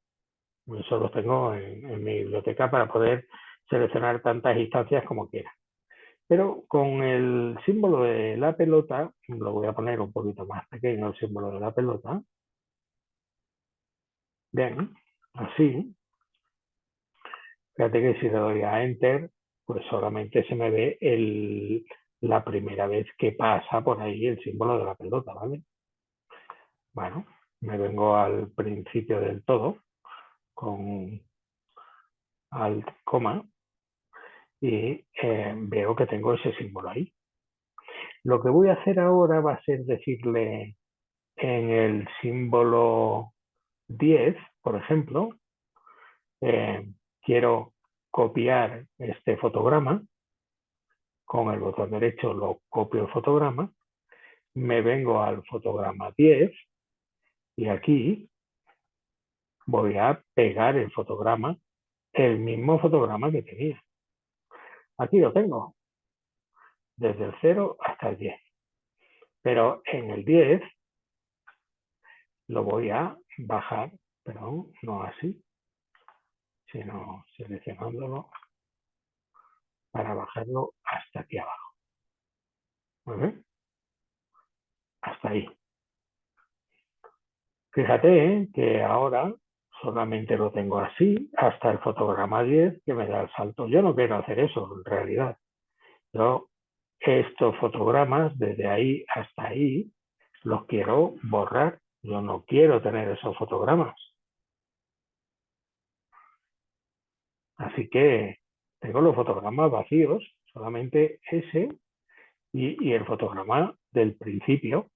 Eso los tengo en mi biblioteca para poder seleccionar tantas instancias como quiera. Pero con el símbolo de la pelota, lo voy a poner un poquito más pequeño, el símbolo de la pelota. Bien, así. Fíjate que si le doy a Enter, pues solamente se me ve la primera vez que pasa por ahí el símbolo de la pelota, ¿vale? Bueno, me vengo al principio del todo con Alt, coma, y veo que tengo ese símbolo ahí. Lo que voy a hacer ahora va a ser decirle en el símbolo 10, por ejemplo, quiero copiar este fotograma, con el botón derecho lo copio el fotograma, me vengo al fotograma 10 y aquí voy a pegar el fotograma, el mismo fotograma que tenía. Aquí lo tengo, desde el 0 hasta el 10. Pero en el 10 lo voy a bajar, pero no así, sino seleccionándolo para bajarlo hasta aquí abajo. ¿Vale? Hasta ahí. Fíjate que ahora solamente lo tengo así hasta el fotograma 10 que me da el salto. Yo no quiero hacer eso en realidad. Yo estos fotogramas desde ahí hasta ahí los quiero borrar. Yo no quiero tener esos fotogramas. Así que tengo los fotogramas vacíos, solamente ese y el fotograma del principio.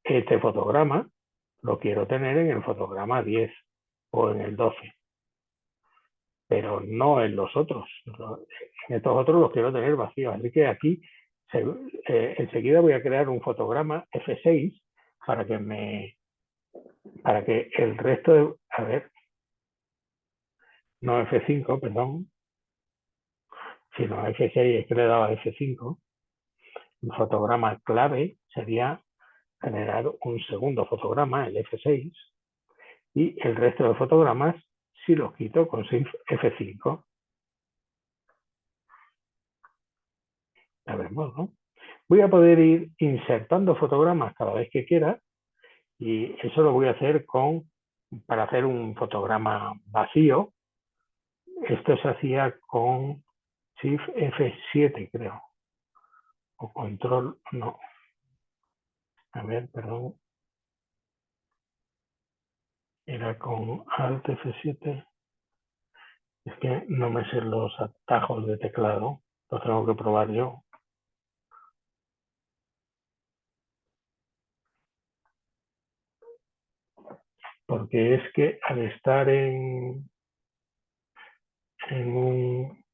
Este fotograma lo quiero tener en el fotograma 10. o en el 12, pero no en los otros. En estos otros los quiero tener vacíos, así que aquí enseguida voy a crear un fotograma F6 para que el resto de, a ver, no F5, perdón, sino F6, es que le daba F5. El fotograma clave sería generar un segundo fotograma, el F6, y el resto de fotogramas si los quito con Shift F5. Ya vemos, ¿no? Voy a poder ir insertando fotogramas cada vez que quiera y eso lo voy a hacer para hacer un fotograma vacío. Esto se hacía con Shift F7, creo, o control, no, a ver, perdón, era con Alt F7, es que no me sé los atajos de teclado, los tengo que probar yo. Porque es que al estar en un,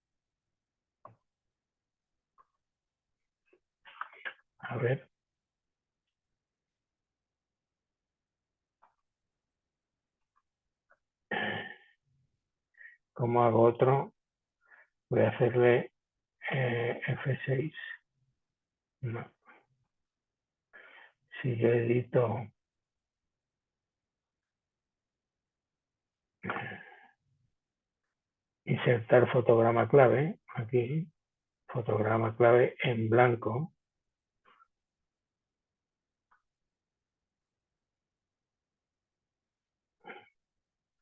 a ver, ¿cómo hago otro? Voy a hacerle F6. No. Si yo edito insertar fotograma clave, aquí, fotograma clave en blanco,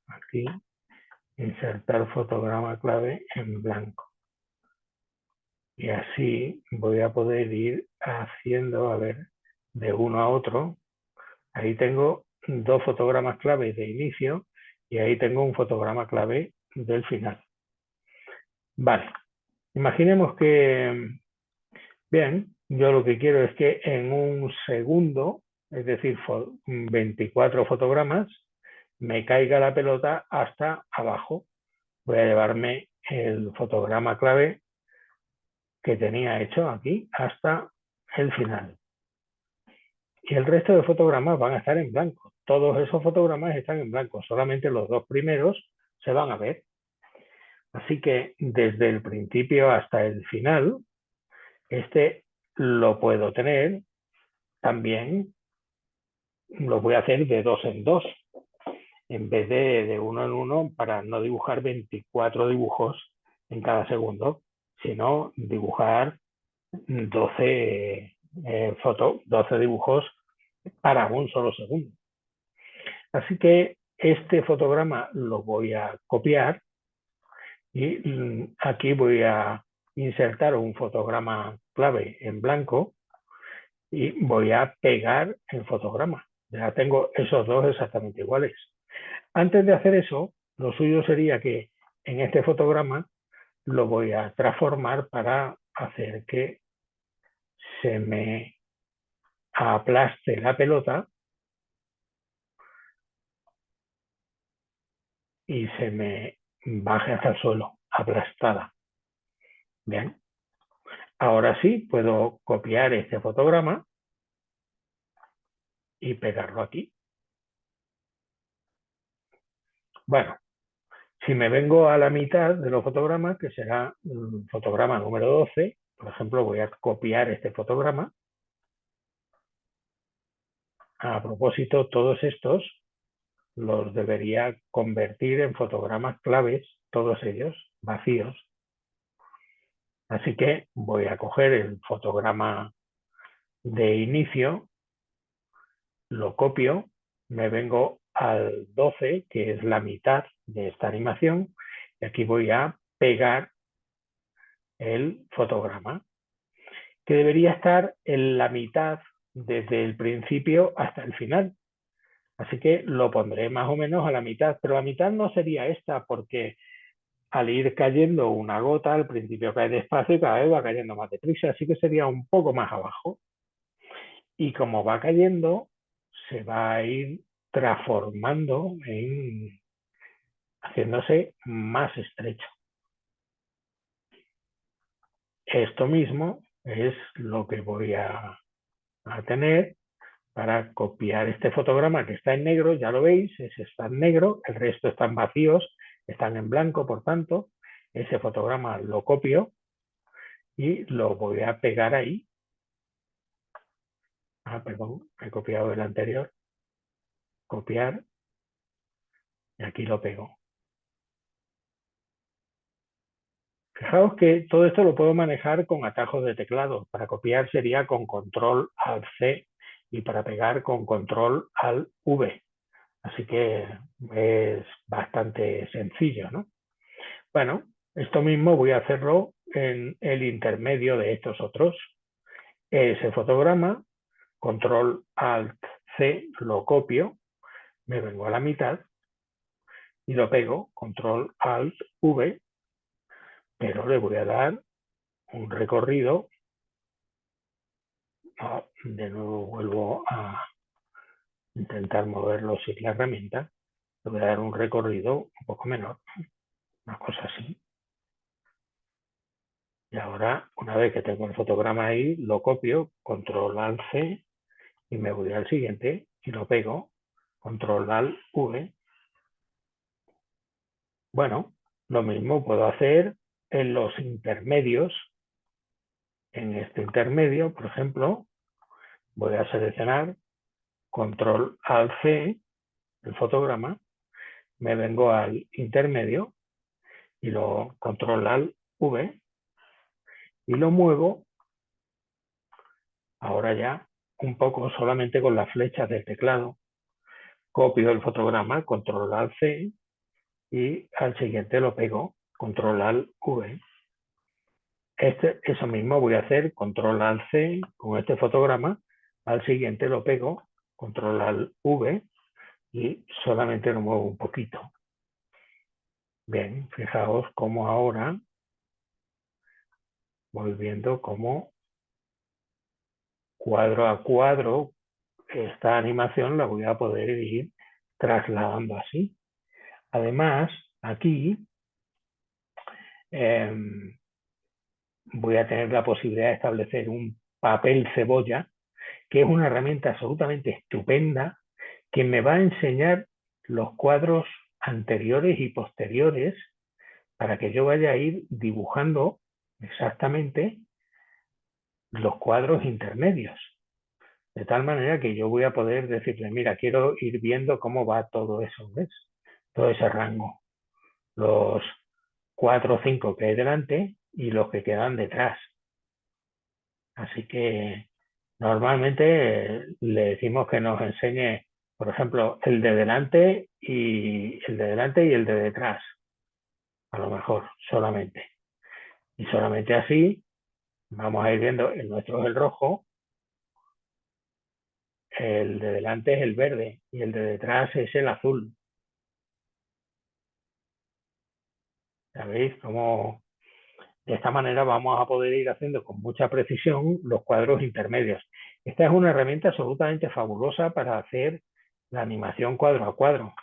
aquí, insertar fotograma clave en blanco. Y así voy a poder ir haciendo, a ver, de uno a otro. Ahí tengo dos fotogramas clave de inicio y ahí tengo un fotograma clave del final. Vale, imaginemos que, bien, yo lo que quiero es que en un segundo, es decir, 24 fotogramas, me caiga la pelota hasta abajo. Voy a llevarme el fotograma clave que tenía hecho aquí hasta el final. Y el resto de fotogramas van a estar en blanco. Todos esos fotogramas están en blanco, solamente los dos primeros se van a ver. Así que desde el principio hasta el final, este lo puedo tener también, lo voy a hacer de dos en dos, en vez de uno en uno, para no dibujar 24 dibujos en cada segundo, sino dibujar 12, 12 dibujos para un solo segundo. Así que este fotograma lo voy a copiar y aquí voy a insertar un fotograma clave en blanco y voy a pegar el fotograma. Ya tengo esos dos exactamente iguales. Antes de hacer eso, lo suyo sería que en este fotograma lo voy a transformar para hacer que se me aplaste la pelota y se me baje hasta el suelo, aplastada. Bien, ahora sí puedo copiar este fotograma y pegarlo aquí. Bueno, si me vengo a la mitad de los fotogramas, que será el fotograma número 12, por ejemplo, voy a copiar este fotograma. A propósito, todos estos los debería convertir en fotogramas claves, todos ellos vacíos. Así que voy a coger el fotograma de inicio, lo copio, me vengo al 12, que es la mitad de esta animación, y aquí voy a pegar el fotograma, que debería estar en la mitad desde el principio hasta el final. Así que lo pondré más o menos a la mitad, pero la mitad no sería esta, porque al ir cayendo una gota, al principio cae despacio y cada vez va cayendo más deprisa, así que sería un poco más abajo. Y como va cayendo, se va a ir transformando haciéndose más estrecho. Esto mismo es lo que voy a tener para copiar este fotograma que está en negro, ya lo veis, ese está en negro, el resto están vacíos, están en blanco, por tanto, ese fotograma lo copio y lo voy a pegar ahí. Perdón, he copiado el anterior, copiar, y aquí lo pego. Fijaos que todo esto lo puedo manejar con atajos de teclado. Para copiar sería con control alt C y para pegar con control alt V. Así que es bastante sencillo, ¿no? Bueno, esto mismo voy a hacerlo en el intermedio de estos otros. Ese fotograma, control alt C, lo copio, me vengo a la mitad y lo pego, control alt V, pero le voy a dar un recorrido. De nuevo vuelvo a intentar moverlo sin la herramienta. Le voy a dar un recorrido un poco menor, una cosa así. Y ahora, una vez que tengo el fotograma ahí, lo copio, control alt C, y me voy al siguiente y lo pego, control alt V. Bueno, lo mismo puedo hacer en los intermedios. En este intermedio, por ejemplo, voy a seleccionar control alt C, el fotograma, me vengo al intermedio y lo control alt V y lo muevo ahora ya un poco solamente con las flechas del teclado. Copio el fotograma, control alt C, y al siguiente lo pego, control alt V. Eso mismo voy a hacer, control alt C, con este fotograma, al siguiente lo pego, control alt V, y solamente lo muevo un poquito. Bien, fijaos cómo ahora voy viendo cómo cuadro a cuadro esta animación la voy a poder ir trasladando así. Además, aquí voy a tener la posibilidad de establecer un papel cebolla, que es una herramienta absolutamente estupenda que me va a enseñar los cuadros anteriores y posteriores para que yo vaya a ir dibujando exactamente los cuadros intermedios. De tal manera que yo voy a poder decirle, mira, quiero ir viendo cómo va todo eso, ¿ves? Todo ese rango. Los 4 o 5 que hay delante y los que quedan detrás. Así que normalmente le decimos que nos enseñe, por ejemplo, el de delante y el de detrás. A lo mejor solamente. Y solamente así vamos a ir viendo, el nuestro es el rojo, el de delante es el verde y el de detrás es el azul. ¿Sabéis? Como de esta manera vamos a poder ir haciendo con mucha precisión los cuadros intermedios. Esta es una herramienta absolutamente fabulosa para hacer la animación cuadro a cuadro.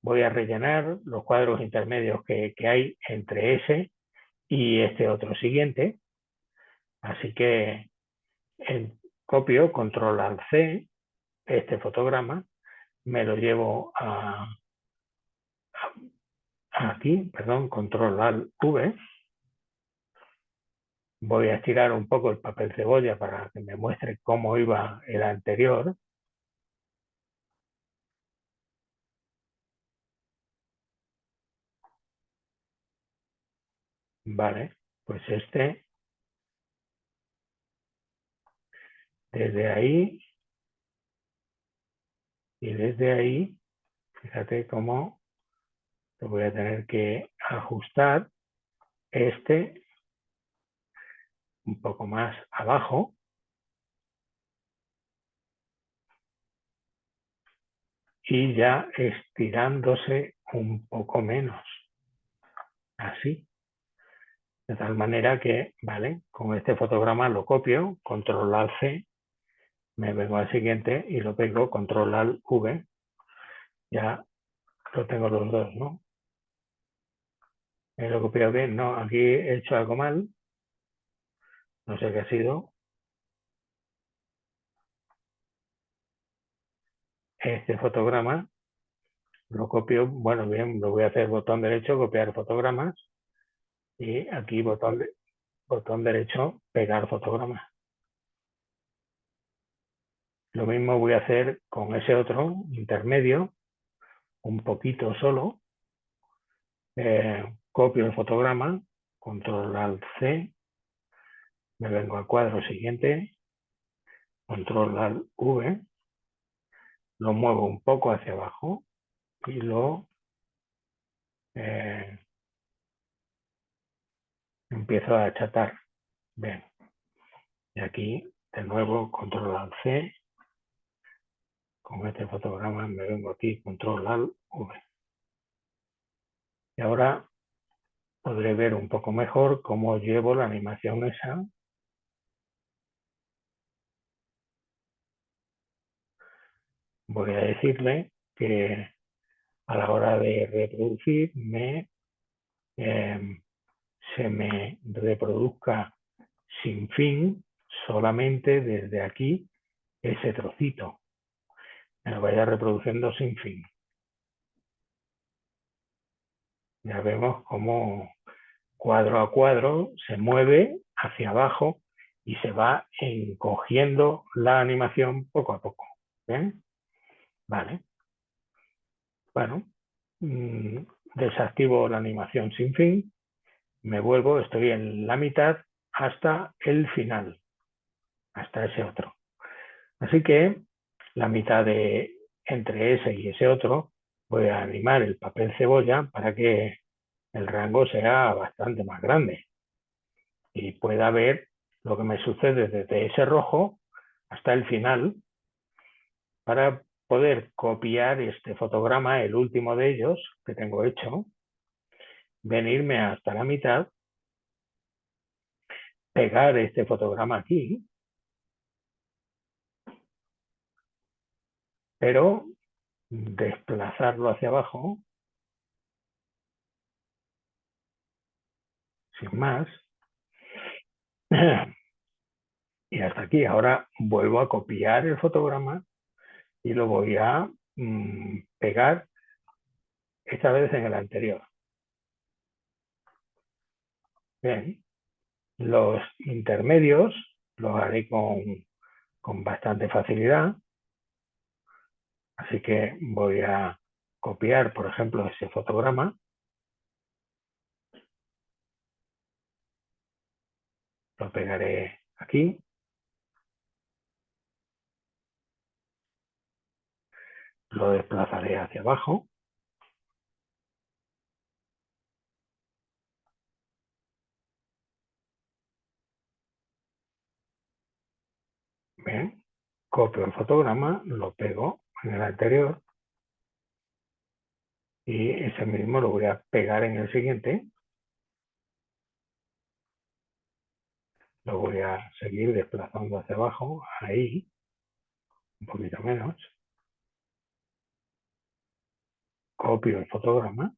Voy a rellenar los cuadros intermedios que hay entre ese y este otro siguiente. Así que copio, control alt C, este fotograma, me lo llevo aquí, perdón, control alt V. Voy a estirar un poco el papel cebolla para que me muestre cómo iba el anterior. Vale, pues este, desde ahí y desde ahí, fíjate cómo lo voy a tener que ajustar este un poco más abajo y ya estirándose un poco menos, así. De tal manera que, vale, con este fotograma lo copio, control alt C, me vengo al siguiente y lo pego, control alt V, ya lo tengo los dos, ¿no? Lo he copiado bien. No, aquí he hecho algo mal. No sé qué ha sido. Este fotograma lo copio. Bueno, bien, lo voy a hacer botón derecho, copiar fotogramas. Y aquí botón derecho, pegar fotogramas. Lo mismo voy a hacer con ese otro intermedio, un poquito solo. Copio el fotograma, control alt C, me vengo al cuadro siguiente, control alt V, lo muevo un poco hacia abajo y lo eh, empiezo a achatar. Bien, y aquí de nuevo control alt C, con este fotograma me vengo aquí, control alt V. Y ahora podré ver un poco mejor cómo llevo la animación esa. Voy a decirle que a la hora de reproducir se me reproduzca sin fin solamente desde aquí ese trocito. Me lo vaya reproduciendo sin fin. Ya vemos cómo cuadro a cuadro se mueve hacia abajo y se va encogiendo la animación poco a poco. ¿Bien? Vale. Bueno, desactivo la animación sin fin, me vuelvo, estoy en la mitad hasta el final, hasta ese otro. Así que la mitad de entre ese y ese otro voy a animar el papel cebolla para que el rango sea bastante más grande y pueda ver lo que me sucede desde ese rojo hasta el final para poder copiar este fotograma, el último de ellos que tengo hecho, venirme hasta la mitad, pegar este fotograma aquí, pero desplazarlo hacia abajo sin más. Y hasta aquí. Ahora vuelvo a copiar el fotograma y lo voy a pegar esta vez en el anterior. Bien. Los intermedios los haré con bastante facilidad. Así que voy a copiar, por ejemplo, ese fotograma. Lo pegaré aquí. Lo desplazaré hacia abajo. Bien. Copio el fotograma, lo pego en el anterior y ese mismo lo voy a pegar en el siguiente. Lo voy a seguir desplazando hacia abajo, ahí, un poquito menos. Copio el fotograma,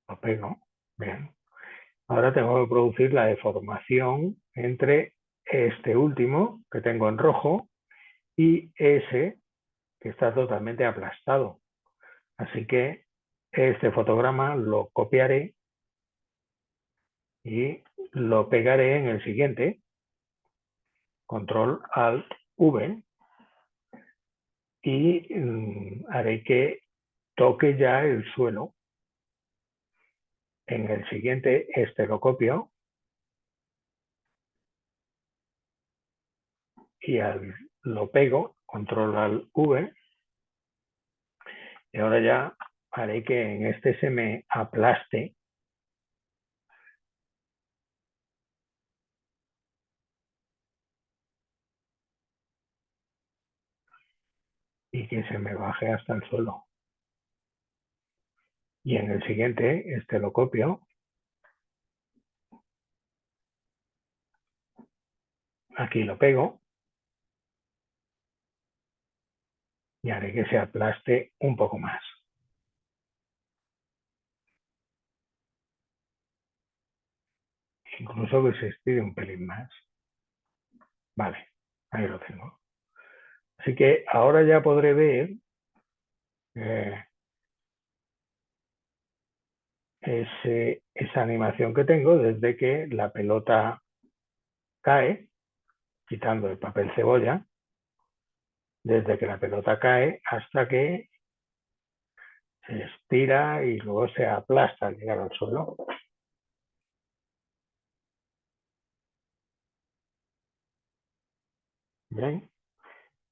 lo pego. Bien. Ahora tengo que producir la deformación entre este último que tengo en rojo y ese que está totalmente aplastado. Así que este fotograma lo copiaré y lo pegaré en el siguiente, control alt V, y haré que toque ya el suelo. En el siguiente este lo copio y lo pego, control alt V, y ahora ya haré que en este se me aplaste y que se me baje hasta el suelo. Y en el siguiente este lo copio, aquí lo pego y haré que se aplaste un poco más. incluso que se estire un pelín más. Vale, ahí lo tengo. Así que ahora ya podré ver eh, esa animación que tengo desde que la pelota cae, quitando el papel cebolla, desde que la pelota cae hasta que se estira y luego se aplasta al llegar al suelo. Bien,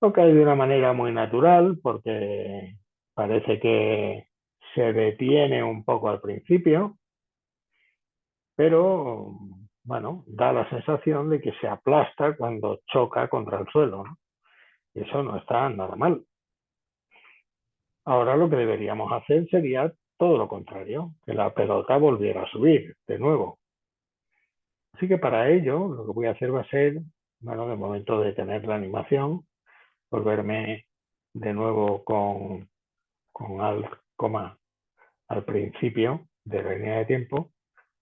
lo cae de una manera muy natural porque parece que se detiene un poco al principio, pero bueno, da la sensación de que se aplasta cuando choca contra el suelo, ¿no? Y eso no está nada mal. Ahora lo que deberíamos hacer sería todo lo contrario, que la pelota volviera a subir de nuevo. Así que para ello lo que voy a hacer va a ser, bueno, de momento detener la animación, volverme de nuevo con Alt, coma al principio de la línea de tiempo.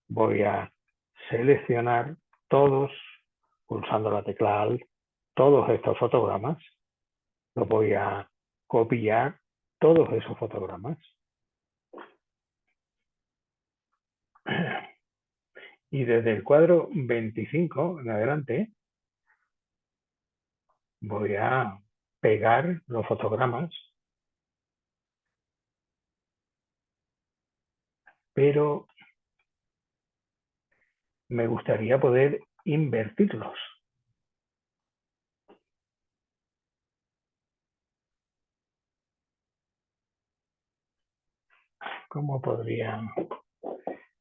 Voy a seleccionar todos, pulsando la tecla Alt, todos estos fotogramas. Los voy a copiar todos esos fotogramas. Y desde el cuadro 25 en adelante voy a pegar los fotogramas, pero me gustaría poder invertirlos. ¿Cómo podría,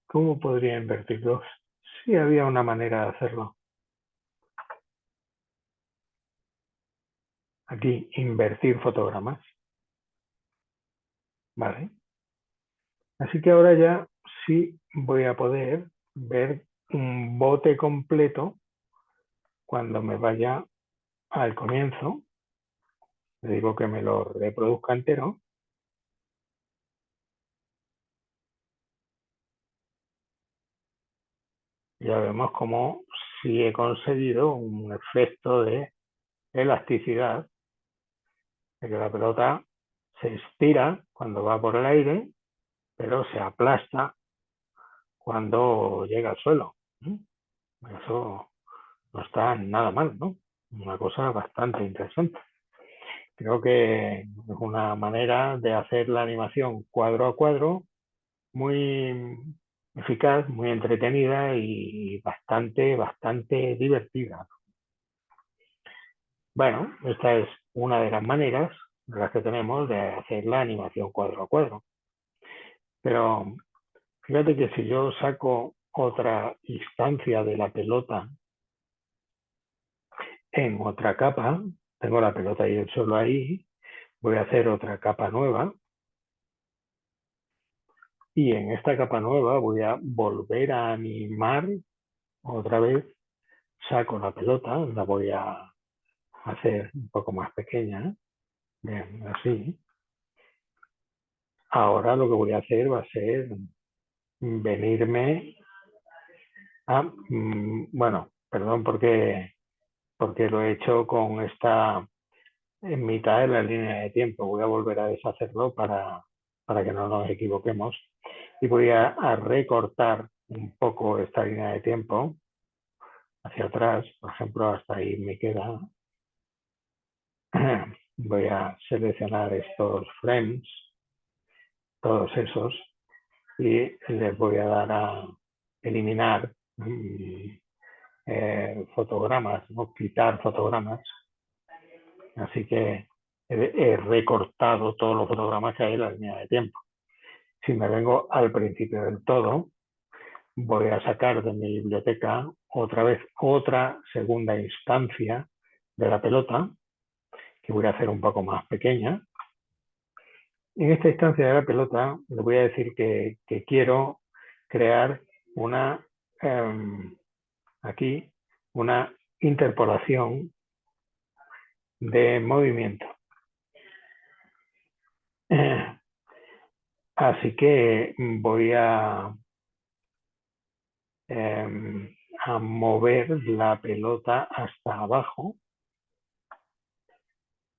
cómo podría invertirlos? Sí, había una manera de hacerlo. Aquí, invertir fotogramas. Vale. Así que ahora ya sí voy a poder ver un bote completo cuando me vaya al comienzo. Le digo que me lo reproduzca entero. Ya vemos como sí he conseguido un efecto de elasticidad, de que la pelota se estira cuando va por el aire, pero se aplasta cuando llega al suelo. Eso no está nada mal, ¿no? Una cosa bastante interesante. Creo que es una manera de hacer la animación cuadro a cuadro muy eficaz, muy entretenida y bastante divertida. Bueno, esta es una de las maneras de las que tenemos de hacer la animación cuadro a cuadro. Pero fíjate que si yo saco otra instancia de la pelota en otra capa, tengo la pelota y el suelo ahí, voy a hacer otra capa nueva y en esta capa nueva voy a volver a animar otra vez, saco la pelota, la voy a hacer un poco más pequeña, bien, así. Ahora lo que voy a hacer va a ser venirme a, bueno, perdón porque lo he hecho con esta en mitad de la línea de tiempo. Voy a volver a deshacerlo para que no nos equivoquemos. Y voy a recortar un poco esta línea de tiempo hacia atrás. Por ejemplo, hasta ahí me queda. Voy a seleccionar estos frames, todos esos, y les voy a dar a eliminar fotogramas o quitar fotogramas. Así que he recortado todos los fotogramas que hay en la línea de tiempo. Si me vengo al principio del todo, voy a sacar de mi biblioteca otra vez otra segunda instancia de la pelota, que voy a hacer un poco más pequeña. En esta instancia de la pelota le voy a decir que quiero crear una, aquí, una interpolación de movimiento. Así que voy a a mover la pelota hasta abajo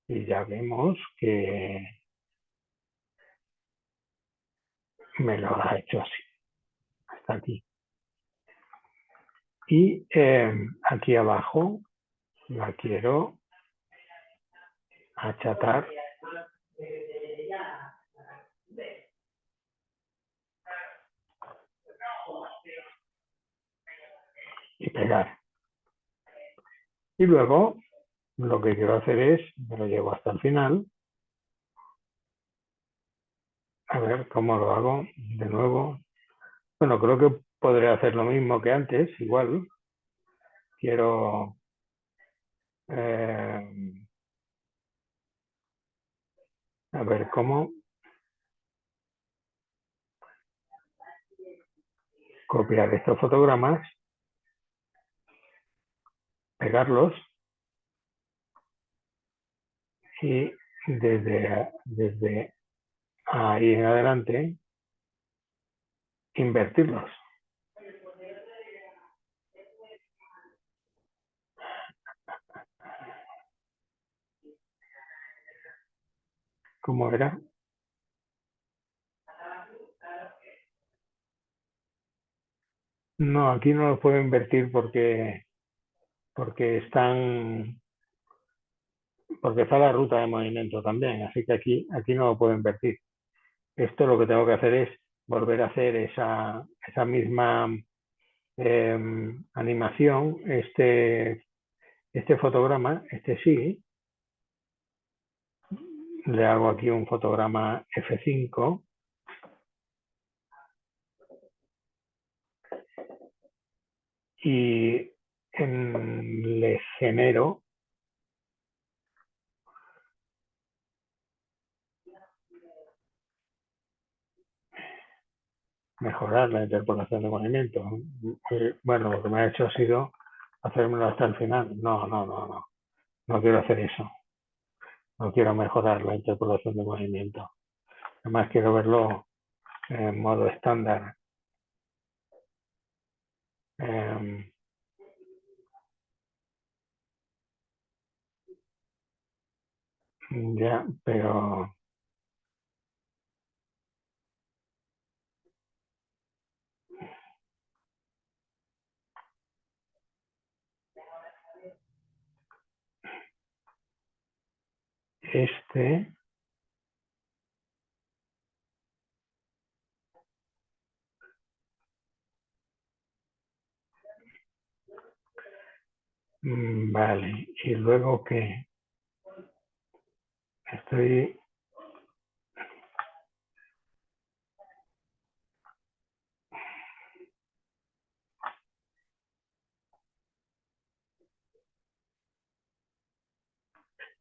y ya vemos que me lo ha hecho así, hasta aquí. Y aquí abajo la quiero achatar y pegar. Y luego lo que quiero hacer es, me lo llevo hasta el final, a ver cómo lo hago de nuevo. Bueno, creo que podré hacer lo mismo que antes, igual. Quiero a ver cómo copiar estos fotogramas, pegarlos y desde ahí en adelante invertirlos. ¿Cómo era? No, aquí no los puedo invertir porque porque está la ruta de movimiento también, así que aquí no lo puedo invertir. Esto lo que tengo que hacer es volver a hacer esa misma animación, este fotograma, este sí, le hago aquí un fotograma F5 y le genero mejorar la interpolación de movimiento. Bueno, lo que me ha hecho ha sido hacérmelo hasta el final. No quiero hacer eso. No quiero mejorar la interpolación de movimiento. Además quiero verlo en modo estándar. Eh, ya, pero este, vale. Y luego que estoy,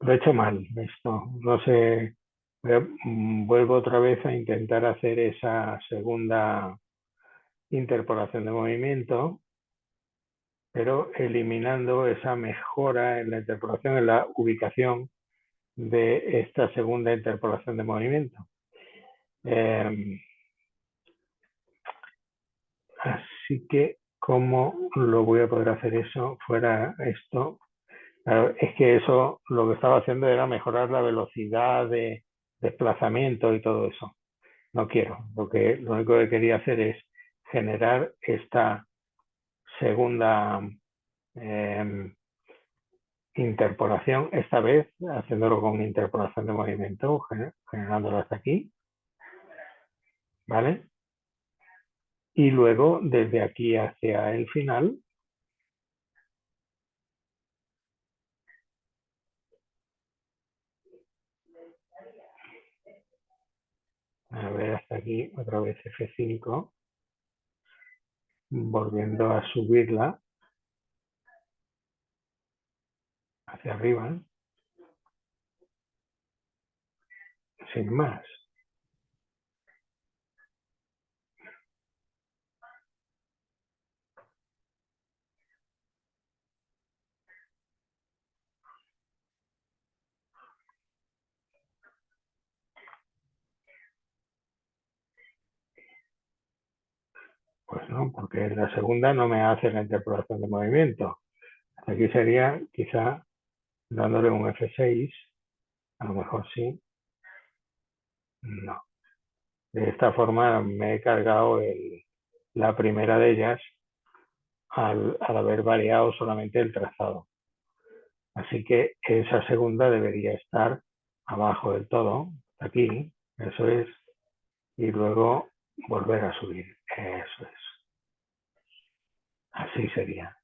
lo he hecho mal esto. No sé, vuelvo otra vez a intentar hacer esa segunda interpolación de movimiento, pero eliminando esa mejora en la interpolación, en la ubicación de esta segunda interpolación de movimiento. Así que, ¿cómo lo voy a poder hacer eso fuera esto? Claro, es que eso lo que estaba haciendo era mejorar la velocidad de desplazamiento y todo eso. No quiero. Lo único que quería hacer es generar esta segunda eh, interpolación, esta vez haciéndolo con interpolación de movimiento, generándolo hasta aquí, ¿vale? Y luego desde aquí hacia el final, a ver hasta aquí, otra vez F5, volviendo a subirla hacia arriba, sin más. Pues no, porque la segunda no me hace la interpolación de movimiento. Aquí sería quizá dándole un F6, a lo mejor sí, no. De esta forma me he cargado la primera de ellas al haber variado solamente el trazado. Así que esa segunda debería estar abajo del todo, aquí, eso es, y luego volver a subir, eso es. Así sería.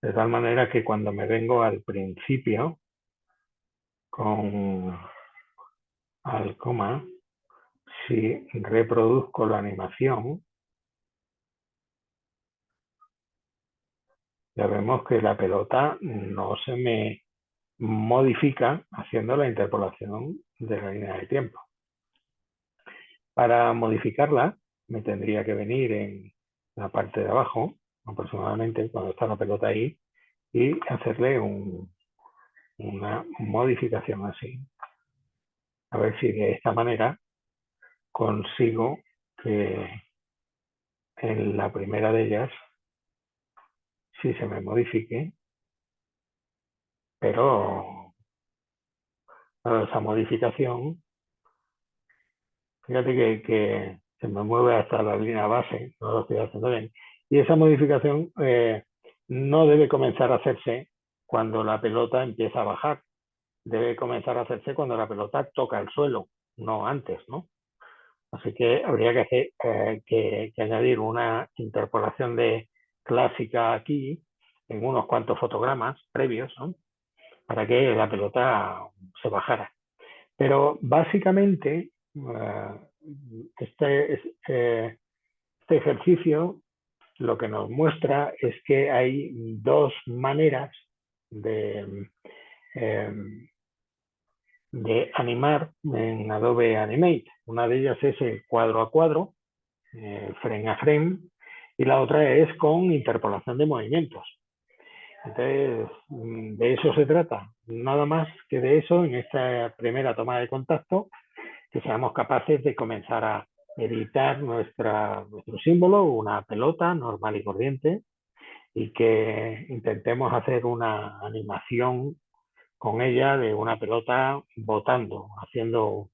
De tal manera que cuando me vengo al principio con al coma, si reproduzco la animación, ya vemos que la pelota no se me modifica haciendo la interpolación de la línea de tiempo. Para modificarla, me tendría que venir en la parte de abajo, aproximadamente cuando está la pelota ahí, y hacerle una modificación así. A ver si de esta manera consigo que en la primera de ellas sí se me modifique, pero esa modificación, fíjate que se me mueve hasta la línea base, no lo estoy haciendo bien. Y esa modificación no debe comenzar a hacerse cuando la pelota empieza a bajar, debe comenzar a hacerse cuando la pelota toca el suelo, no antes, ¿no? Así que habría que, que añadir una interpolación de clásica aquí en unos cuantos fotogramas previos, ¿no? Para que la pelota se bajara. Pero básicamente este ejercicio lo que nos muestra es que hay dos maneras de, eh, de animar en Adobe Animate. Una de ellas es el cuadro a cuadro, frame a frame, y la otra es con interpolación de movimientos. Entonces, de eso se trata. Nada más que de eso en esta primera toma de contacto, que seamos capaces de comenzar a editar nuestro símbolo, una pelota normal y corriente, y que intentemos hacer una animación con ella de una pelota botando, haciendo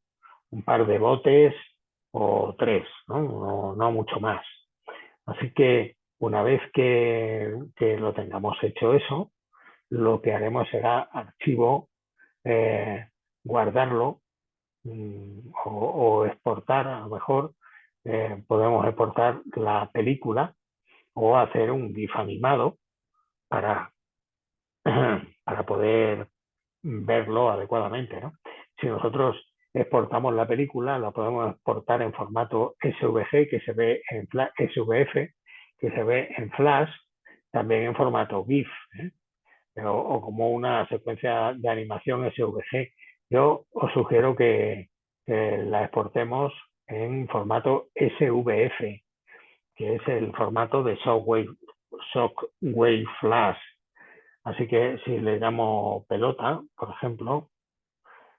un par de botes o tres, no mucho más. Así que una vez que lo tengamos hecho eso, lo que haremos será archivo, guardarlo o exportar, a lo mejor podemos exportar la película o hacer un GIF animado para, para poder verlo adecuadamente, ¿no? Si nosotros exportamos la película, la podemos exportar en formato SVG, que se ve en SVF, que se ve en Flash, también en formato GIF, o como una secuencia de animación SVG. Yo os sugiero que la exportemos en formato SVF, que es el formato de Shockwave Flash. Así que si le llamo pelota, por ejemplo,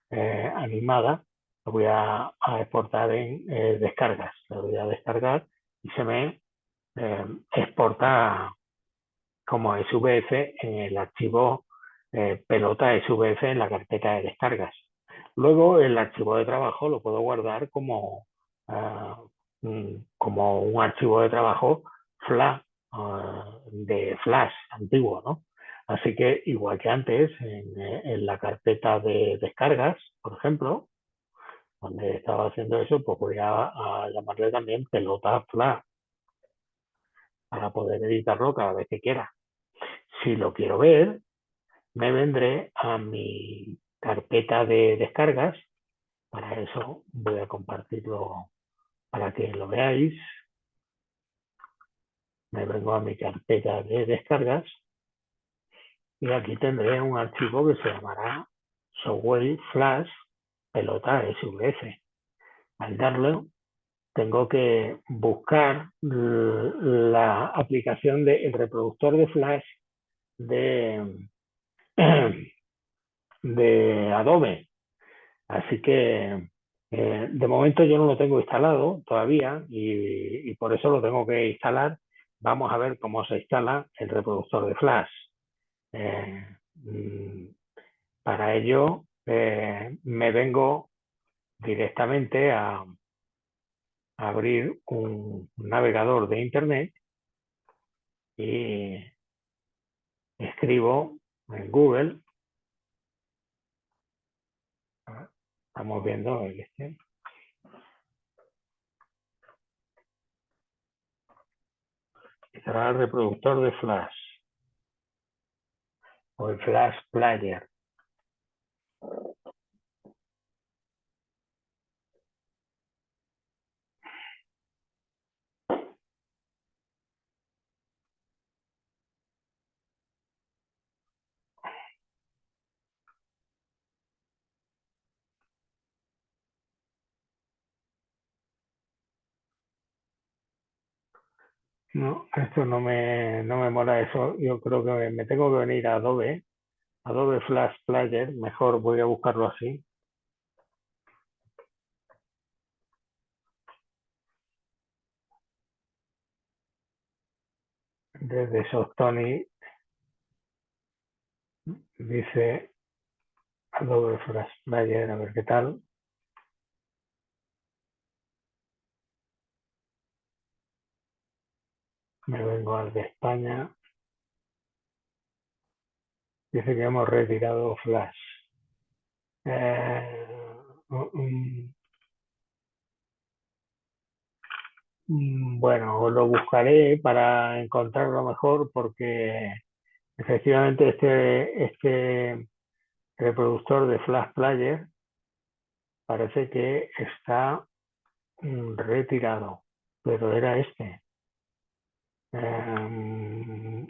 animada, lo voy a exportar en descargas. Lo voy a descargar y se me exporta como SVF en el archivo pelota SVF en la carpeta de descargas. Luego el archivo de trabajo lo puedo guardar como un archivo de trabajo FLA, de Flash antiguo, ¿no? Así que igual que antes, en la carpeta de descargas, por ejemplo, donde estaba haciendo eso, pues voy a llamarle también pelota Flash para poder editarlo cada vez que quiera. Si lo quiero ver, me vendré a mi carpeta de descargas. Para eso voy a compartirlo para que lo veáis. Me vengo a mi carpeta de descargas y aquí tendré un archivo que se llamará Shockwave Flash pelota SVF. Al darlo, tengo que buscar la aplicación del reproductor de Flash de, de Adobe. Así que De momento yo no lo tengo instalado todavía y por eso lo tengo que instalar. Vamos a ver cómo se instala el reproductor de Flash. Eh, mm, para ello me vengo directamente a abrir un navegador de Internet y escribo en Google. Estamos viendo el este. Instalar el reproductor de Flash o el Flash Player. No, esto no me mola eso. Yo creo que me tengo que venir a Adobe, Adobe Flash Player. Mejor voy a buscarlo así. Desde Softony dice Adobe Flash Player, a ver qué tal. Me vengo al de España. Dice que hemos retirado Flash. Eh, bueno, lo buscaré para encontrarlo mejor porque efectivamente este reproductor de Flash Player parece que está retirado, pero era este. Um,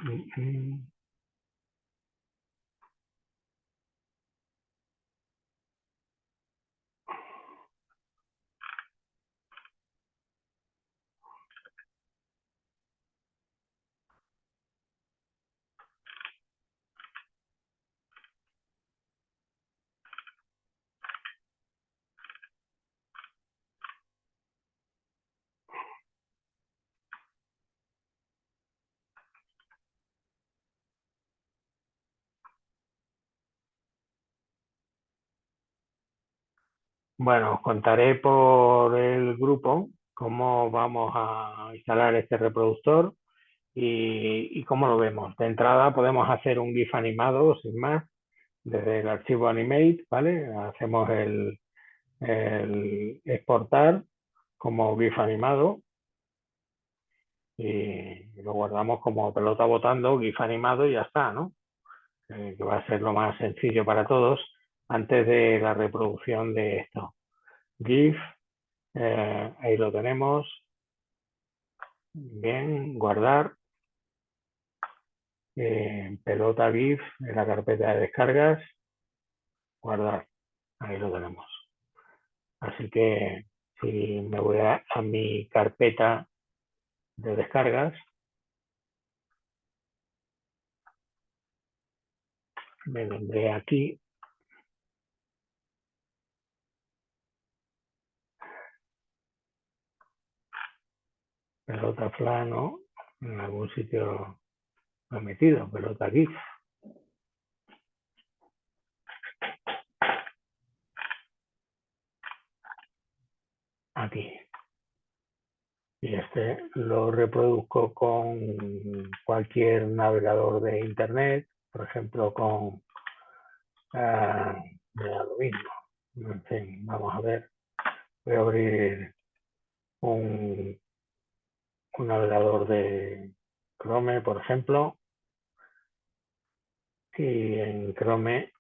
bueno, os contaré por el grupo cómo vamos a instalar este reproductor y cómo lo vemos. De entrada podemos hacer un GIF animado sin más desde el archivo Animate, ¿vale? Hacemos el exportar como GIF animado y lo guardamos como pelota botando, GIF animado y ya está, ¿no? Que va a ser lo más sencillo para todos antes de la reproducción de esto. GIF, ahí lo tenemos. Bien, guardar. Pelota GIF en la carpeta de descargas. Guardar. Ahí lo tenemos. Así que si me voy a mi carpeta de descargas, me vendré aquí. Pelota plano, en algún sitio lo he metido, pelota GIF. Aquí. Y este lo reproduzco con cualquier navegador de internet, por ejemplo con lo mismo. En fin, vamos a ver. Voy a abrir un, un navegador de Chrome, por ejemplo, y en Chrome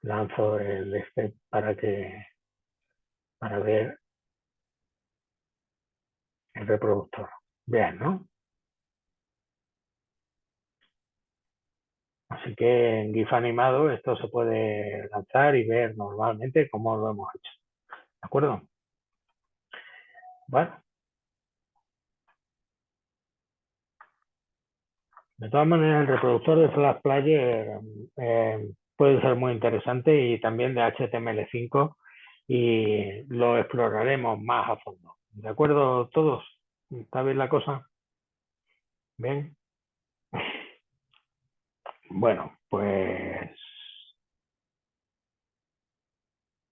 lanzo el step para ver el reproductor. Vean, ¿no? Así que en GIF animado esto se puede lanzar y ver normalmente cómo lo hemos hecho. ¿De acuerdo? Bueno, de todas maneras el reproductor de Flash Player puede ser muy interesante y también de HTML5 y lo exploraremos más a fondo. ¿De acuerdo todos? ¿Está bien la cosa? Bien. Bueno, pues